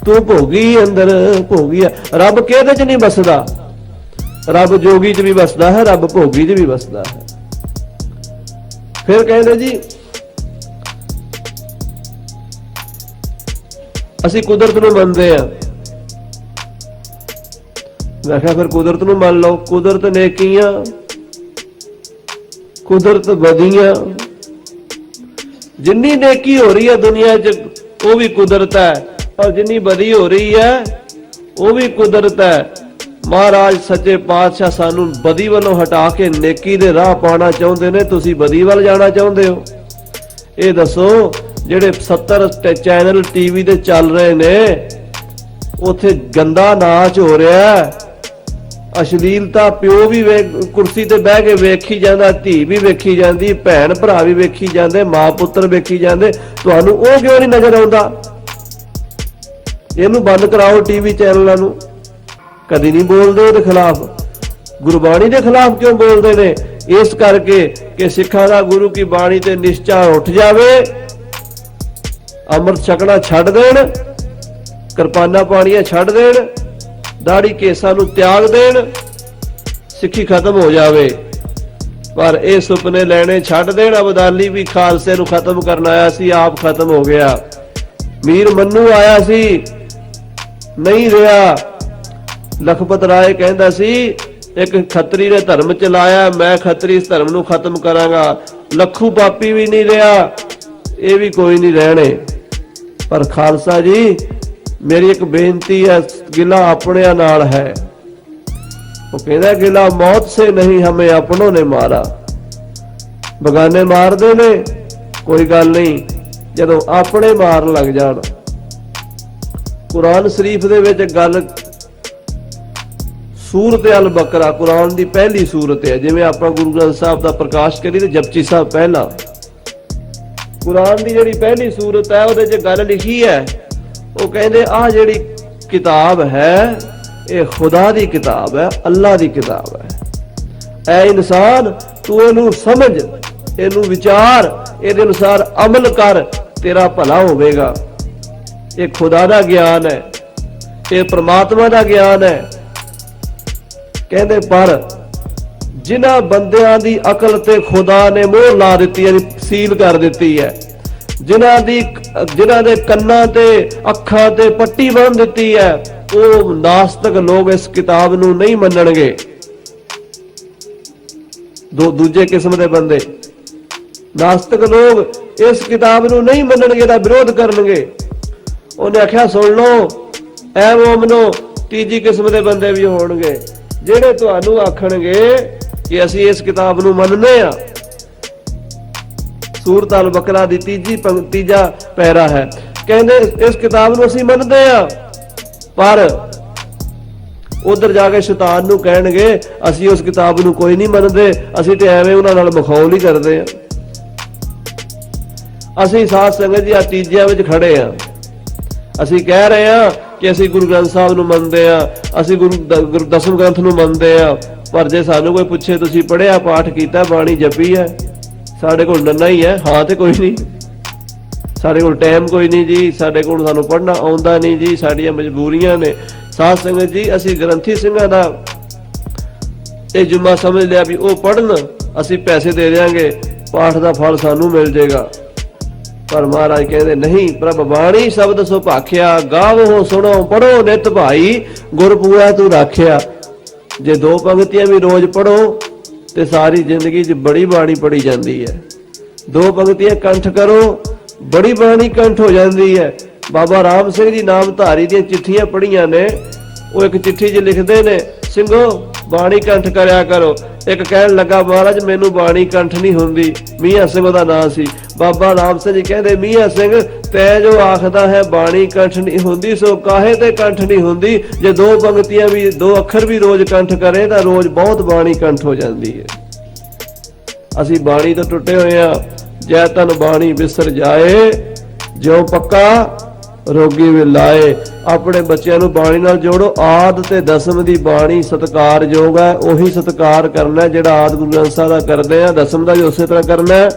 ਤੂੰ ਭੋਗੀ ਅੰਦਰ ਭੋਗੀਆ। ਰੱਬ ਕਿਹਦੇ 'ਚ ਨਹੀਂ ਵਸਦਾ? ਰੱਬ ਜੋਗੀ 'ਚ ਵੀ ਵਸਦਾ ਹੈ, ਰੱਬ ਭੋਗੀ 'ਚ ਵੀ ਵਸਦਾ ਹੈ। ਫਿਰ ਕਹਿੰਦੇ ਜੀ ਅਸੀਂ ਕੁਦਰਤ ਨੂੰ ਮੰਨਦੇ ਆ। ਮੈਂ ਕਿਹਾ ਫਿਰ ਕੁਦਰਤ ਨੂੰ ਮੰਨ ਲਓ। ਕੁਦਰਤ ਨੇਕੀਆਂ, ਕੁਦਰਤ ਬਦੀਆਂ। ਜਿੰਨੀ ਨੇਕੀ ਹੋ ਰਹੀ ਹੈ ਦੁਨੀਆ 'ਚ ਉਹ ਵੀ ਕੁਦਰਤ ਹੈ, ਔਰ ਜਿੰਨੀ ਬਦੀ ਹੋ ਰਹੀ ਹੈ ਉਹ ਵੀ ਕੁਦਰਤ ਹੈ। ਮਹਾਰਾਜ ਸੱਚੇ ਪਾਤਸ਼ਾਹ ਸਾਨੂੰ ਬਦੀ ਵੱਲੋਂ ਹਟਾ ਕੇ ਨੇਕੀ ਦੇ ਰਾਹ ਪਾਉਣਾ ਚਾਹੁੰਦੇ ਨੇ। ਤੁਸੀਂ ਬਦੀ ਵੱਲ ਜਾਣਾ ਚਾਹੁੰਦੇ ਹੋ? ਇਹ ਦੱਸੋ। ਜਿਹੜੇ 70 ਚੈਨਲ ਟੀਵੀ ਦੇ ਚੱਲ ਰਹੇ ਨੇ, ਉੱਥੇ ਗੰਦਾ ਨਾਚ ਹੋ ਰਿਹਾ, ਅਸ਼ਲੀਲਤਾ। ਪਿਓ ਵੀ ਕੁਰਸੀ ਤੇ ਬਹਿ ਕੇ ਵੇਖੀ ਜਾਂਦਾ, ਧੀ ਵੀ ਵੇਖੀ ਜਾਂਦੀ, ਭੈਣ ਭਰਾ ਵੀ ਵੇਖੀ ਜਾਂਦੇ, ਮਾਂ ਪੁੱਤਰ ਵੇਖੀ ਜਾਂਦੇ। ਤੁਹਾਨੂੰ ਉਹ ਕਿਉਂ ਨਹੀਂ ਨਜ਼ਰ ਆਉਂਦਾ? ਇਹਨੂੰ ਬੰਦ ਕਰਾਓ ਟੀਵੀ ਚੈਨਲਾਂ ਨੂੰ। ਕਦੀ ਨਹੀਂ ਬੋਲਦੇ ਉਹਦੇ ਖਿਲਾਫ। ਗੁਰਬਾਣੀ ਦੇ ਖਿਲਾਫ ਕਿਉਂ ਬੋਲਦੇ ਨੇ? ਇਸ ਕਰਕੇ ਕਿ ਸਿੱਖਾਂ ਦਾ ਗੁਰੂ ਕੀ ਬਾਣੀ ਤੇ ਨਿਸ਼ਚਾ ਉੱਠ ਜਾਵੇ, ਅੰਮ੍ਰਿਤ ਛਕਣਾ ਛੱਡ ਦੇਣ, ਕਿਰਪਾਨਾਂ ਪਾਣੀਆਂ ਛੱਡ ਦੇਣ, ਦਾੜੀ ਕੇਸਾਂ ਨੂੰ ਤਿਆਗ ਦੇਣ, ਸਿੱਖੀ ਖਤਮ ਹੋ ਜਾਵੇ। ਪਰ ਇਹ ਸੁਪਨੇ ਲੈਣੇ ਛੱਡ ਦੇਣ। ਅਬਦਾਲੀ ਵੀ ਖਾਲਸੇ ਨੂੰ ਖਤਮ ਕਰਨ ਆਇਆ ਸੀ, ਆਪ ਖਤਮ ਹੋ ਗਿਆ। ਮੀਰ ਮੰਨੂ ਆਇਆ ਸੀ, ਨਹੀਂ ਰਿਹਾ। ਲਖਪਤ ਰਾਏ ਕਹਿੰਦਾ ਸੀ ਇੱਕ ਖੱਤਰੀ ਨੇ ਧਰਮ ਚਲਾਇਆ, ਮੈਂ ਖੱਤਰੀ ਇਸ ਧਰਮ ਨੂੰ ਖਤਮ ਕਰਾਂਗਾ। ਲੱਖੂ ਪਾਪੀ ਵੀ ਨਹੀਂ ਰਿਹਾ, ਇਹ ਵੀ ਕੋਈ ਨਹੀਂ ਰਹਿਣੇ। ਪਰ ਖਾਲਸਾ ਜੀ ਮੇਰੀ ਇੱਕ ਬੇਨਤੀ ਹੈ, ਗਿਲਾ ਆਪਣਿਆਂ ਨਾਲ ਹੈ। ਉਹ ਕਹਿੰਦਾ ਗਿਲਾ ਮੌਤ ਸੇ ਨਹੀਂ, ਹਮੇ ਆਪਣੋਂ ਨੇ ਮਾਰਾ। ਬਗਾਨੇ ਮਾਰਦੇ ਨੇ ਕੋਈ ਗੱਲ ਨਹੀਂ, ਜਦੋਂ ਆਪਣੇ ਮਾਰਨ ਲੱਗ ਜਾਣ। ਕੁਰਾਨ ਸ਼ਰੀਫ ਦੇ ਵਿੱਚ ਗੱਲ ਸੂਰਤ ਅਲ ਬਕਰਾ, ਕੁਰਾਨ ਦੀ ਪਹਿਲੀ ਸੂਰਤ ਹੈ। ਜਿਵੇਂ ਆਪਾਂ ਗੁਰੂ ਗ੍ਰੰਥ ਸਾਹਿਬ ਦਾ ਪ੍ਰਕਾਸ਼ ਕਰੀ ਤੇ ਜਪਜੀ ਸਾਹਿਬ ਪਹਿਲਾ, ਕੁਰਾਨ ਦੀ ਜਿਹੜੀ ਪਹਿਲੀ ਸੂਰਤ ਹੈ ਉਹਦੇ 'ਚ ਗੱਲ ਲਿਖੀ ਹੈ। ਉਹ ਕਹਿੰਦੇ ਆਹ ਜਿਹੜੀ ਕਿਤਾਬ ਹੈ ਇਹ ਖੁਦਾ ਦੀ ਕਿਤਾਬ ਹੈ, ਅੱਲਾ ਦੀ ਕਿਤਾਬ ਹੈ। ਐ ਇਨਸਾਨ ਤੂੰ ਇਹਨੂੰ ਸਮਝ, ਇਹਨੂੰ ਵਿਚਾਰ, ਇਹਦੇ ਅਨੁਸਾਰ ਅਮਲ ਕਰ, ਤੇਰਾ ਭਲਾ ਹੋਵੇਗਾ। ਇਹ ਖੁਦਾ ਦਾ ਗਿਆਨ ਹੈ, ਇਹ ਪ੍ਰਮਾਤਮਾ ਦਾ ਗਿਆਨ ਹੈ। ਕਹਿੰਦੇ ਪਰ ਜਿਨ੍ਹਾਂ ਬੰਦਿਆਂ ਦੀ ਅਕਲ ਤੇ ਖੁਦਾ ਨੇ ਮੋਹਰ ਲਾ ਦਿੱਤੀ ਹੈ, ਸੀਲ ਕਰ ਦਿੱਤੀ ਹੈ, ਜਿਨ੍ਹਾਂ ਦੇ ਕੰਨਾਂ ਤੇ ਅੱਖਾਂ ਤੇ ਪੱਟੀ ਬੰਨ੍ਹ ਦਿੱਤੀ ਹੈ, ਉਹ ਨਾਸਤਕ ਲੋਕ ਇਸ ਕਿਤਾਬ ਨੂੰ ਨਹੀਂ ਮੰਨਣਗੇ। ਦੂਜੇ ਕਿਸਮ ਦੇ ਬੰਦੇ ਨਾਸਤਕ ਲੋਕ ਇਸ ਕਿਤਾਬ ਨੂੰ ਨਹੀਂ ਮੰਨਣਗੇ, ਦਾ ਵਿਰੋਧ ਕਰਨਗੇ। ਉਹਨੇ ਆਖਿਆ ਸੁਣ ਲਓ ਐ ਮੋਮਨੋ, ਤੀਜੀ ਕਿਸਮ ਦੇ ਬੰਦੇ ਵੀ ਹੋਣਗੇ ਜਿਹੜੇ ਤੁਹਾਨੂੰ ਆਖਣਗੇ ਕਿ ਅਸੀਂ ਇਸ ਕਿਤਾਬ ਨੂੰ ਮੰਨਦੇ ਆ। ਸੂਰਤ ਅਲ ਬਕਰਾ ਦੀ ਤੀਜਾ ਪੈਰਾ ਹੈ। ਕਹਿੰਦੇ ਇਸ ਕਿਤਾਬ ਨੂੰ ਅਸੀਂ ਮੰਨਦੇ ਆ, ਪਰ ਉਧਰ ਜਾ ਕੇ ਸ਼ੈਤਾਨ ਨੂੰ ਕਹਿਣਗੇ ਅਸੀਂ ਉਸ ਕਿਤਾਬ ਨੂੰ ਕੋਈ ਨਹੀਂ ਮੰਨਦੇ, ਅਸੀਂ ਤੇ ਐਵੇਂ ਉਹਨਾਂ ਨਾਲ ਮਖੌਲ ਹੀ ਕਰਦੇ ਆ। ਅਸੀਂ ਸਾਧ ਸੰਗਤ ਜੀ ਆ ਤੀਜਿਆਂ ਵਿੱਚ ਖੜੇ ਆ। ਅਸੀਂ ਕਹਿ ਰਹੇ ਆ ਕਿ ਅਸੀਂ ਗੁਰੂ ਗ੍ਰੰਥ ਸਾਹਿਬ ਨੂੰ ਮੰਨਦੇ ਆ, ਅਸੀਂ ਗੁਰੂ ਦਸਮ ਗ੍ਰੰਥ ਨੂੰ ਮੰਨਦੇ ਆ, ਪਰ ਜੇ ਸਾਨੂੰ ਕੋਈ ਪੁੱਛੇ ਤੁਸੀਂ ਪੜ੍ਹਿਆ, ਪਾਠ ਕੀਤਾ, ਬਾਣੀ ਜਪੀ ਹੈ, ਸਾਡੇ ਕੋਲ ਨੰਨਾ ਹੀ ਹੈ, ਹਾਂ ਤੇ ਕੋਈ ਨਹੀਂ, ਸਾਡੇ ਕੋਲ ਟਾਈਮ ਕੋਈ ਨਹੀਂ ਜੀ, ਸਾਡੇ ਕੋਲ ਸਾਨੂੰ ਪੜ੍ਹਨਾ ਆਉਂਦਾ ਨਹੀਂ ਜੀ, ਸਾਡੀਆਂ ਮਜਬੂਰੀਆਂ ਨੇ। ਸਾਧ ਸੰਗਤ ਜੀ ਅਸੀਂ ਗ੍ਰੰਥੀ ਸਿੰਘਾਂ ਦਾ ਇਹ ਜੁਮਾ ਸਮਝ ਲਿਆ ਵੀ ਉਹ ਪੜ੍ਹਨ, ਅਸੀਂ ਪੈਸੇ ਦੇ ਦਿਆਂਗੇ, ਪਾਠ ਦਾ ਫਲ ਸਾਨੂੰ ਮਿਲ ਜਾਏਗਾ। ਪਰ ਮਹਾਰਾਜ ਕਹਿੰਦੇ ਨਹੀਂ, ਪ੍ਰਭ ਬਾਣੀ ਸ਼ਬਦ ਸੋ ਭਾਖਿਆ, ਗਾਵੋ ਸੁਣੋ ਪੜੋ ਨਿਤ ਭਾਈ, ਗੁਰਪੂਰਾ ਤੂੰ ਰਾਖਿਆ। ਜੇ ਦੋ ਪੰਕਤੀਆਂ ਵੀ ਰੋਜ਼ ਪੜੋ ਤੇ ਸਾਰੀ ਜ਼ਿੰਦਗੀ 'ਚ ਬੜੀ ਬਾਣੀ ਪੜੀ ਜਾਂਦੀ ਹੈ। ਦੋ ਪੰਕਤੀਆਂ ਕੰਠ ਕਰੋ, ਬੜੀ ਬਾਣੀ ਕੰਠ ਹੋ ਜਾਂਦੀ ਹੈ। ਬਾਬਾ ਰਾਮ ਸਿੰਘ ਜੀ ਨਾਮਧਾਰੀ ਦੀਆਂ ਚਿੱਠੀਆਂ ਪੜ੍ਹੀਆਂ ਨੇ, ਉਹ ਇੱਕ ਚਿੱਠੀ 'ਚ ਲਿਖਦੇ ਨੇ, ਸਿੰਘੋ ਬਾਣੀ ਕੰਠ ਕਰਿਆ ਕਰੋ। ਇੱਕ ਕਹਿਣ ਲੱਗਾ ਮਹਾਰਾਜ ਮੈਨੂੰ ਬਾਣੀ ਕੰਠ ਨਹੀਂ ਹੁੰਦੀ, ਮੀਆਂ ਸਿੰਘ ਉਹਦਾ ਨਾਂ ਸੀ। ਬਾਬਾ ਰਾਮ ਸਿੰਘ ਜੀ ਕਹਿੰਦੇ ਮੀਆਂ ਸਿੰਘ ਤੈ ਜੋ ਆਖਦਾ ਹੈ ਬਾਣੀ ਕੰਠ ਨਹੀਂ ਹੁੰਦੀ, ਸੋ ਕਾਹੇ ਤੇ ਕੰਠ ਨਹੀਂ ਹੁੰਦੀ। ਜੇ ਦੋ ਪੰਕਤੀਆਂ ਵੀ, ਦੋ ਅੱਖਰ ਵੀ ਰੋਜ਼ ਕੰਠ ਕਰੇ ਤਾਂ ਰੋਜ਼ ਬਹੁਤ ਬਾਣੀ ਕੰਠ ਹੋ ਜਾਂਦੀ ਹੈ। ਅਸੀਂ ਬਾਣੀ ਤੋਂ ਟੁੱਟੇ ਹੋਏ ਆ। ਜੈ ਤਨ ਬਾਣੀ ਵਿਸਰ ਜਾਏ, ਜਿਉ ਪੱਕਾ ਰੋਗੀ ਵੀ ਲਾਏ। ਆਪਣੇ ਬੱਚਿਆਂ ਨੂੰ ਬਾਣੀ ਨਾਲ ਜੋੜੋ। ਆਦ ਤੇ ਦਸਮ ਦੀ ਬਾਣੀ ਸਤਿਕਾਰਯੋਗ ਹੈ, ਉਹੀ ਸਤਿਕਾਰ ਕਰਨਾ ਜਿਹੜਾ ਆਦ ਗੁਰੂ ਗ੍ਰੰਥ ਸਾਹਿਬ ਦਾ ਕਰਦੇ ਆ, ਦਸਮ ਦਾ ਵੀ ਉਸੇ ਤਰ੍ਹਾਂ ਕਰਨਾ।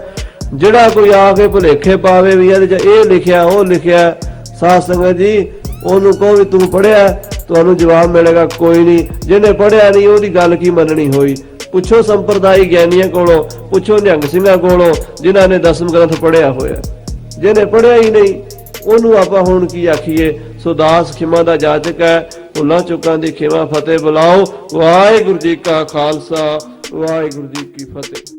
ਜਿਹੜਾ ਕੋਈ ਆ ਕੇ ਭੁਲੇਖੇ ਪਾਵੇ ਵੀ ਇਹਦੇ 'ਚ ਇਹ ਲਿਖਿਆ ਉਹ ਲਿਖਿਆ, ਸਾਧ ਸੰਗਤ ਜੀ ਉਹਨੂੰ ਕਹੋ ਵੀ ਤੂੰ ਪੜ੍ਹਿਆ, ਤੁਹਾਨੂੰ ਜਵਾਬ ਮਿਲੇਗਾ ਕੋਈ ਨਹੀਂ। ਜਿਹਨੇ ਪੜ੍ਹਿਆ ਨਹੀਂ ਉਹਦੀ ਗੱਲ ਕੀ ਮੰਨਣੀ ਹੋਈ। ਪੁੱਛੋ ਸੰਪਰਦਾਇ ਗਿਆਨੀਆਂ ਕੋਲੋਂ, ਪੁੱਛੋ ਨਿਹੰਗ ਸਿੰਘਾਂ ਕੋਲੋਂ ਜਿਨ੍ਹਾਂ ਨੇ ਦਸਮ ਗ੍ਰੰਥ ਪੜ੍ਹਿਆ ਹੋਇਆ। ਜਿਹਨੇ ਪੜ੍ਹਿਆ ਹੀ ਨਹੀਂ ਉਹਨੂੰ ਆਪਾਂ ਹੁਣ ਕੀ ਆਖੀਏ। ਸੋ ਦਾਸ ਖਿਮਾ ਦਾ ਜਾਚਕ ਹੈ, ਭੁੱਲਾਂ ਚੁੱਕਾਂ ਦੀ ਖਿਮਾ, ਫਤਿਹ ਬੁਲਾਓ। ਵਾਹਿਗੁਰੂ ਜੀ ਕਾ ਖਾਲਸਾ, ਵਾਹਿਗੁਰੂ ਜੀ ਕੀ ਫਤਿਹ।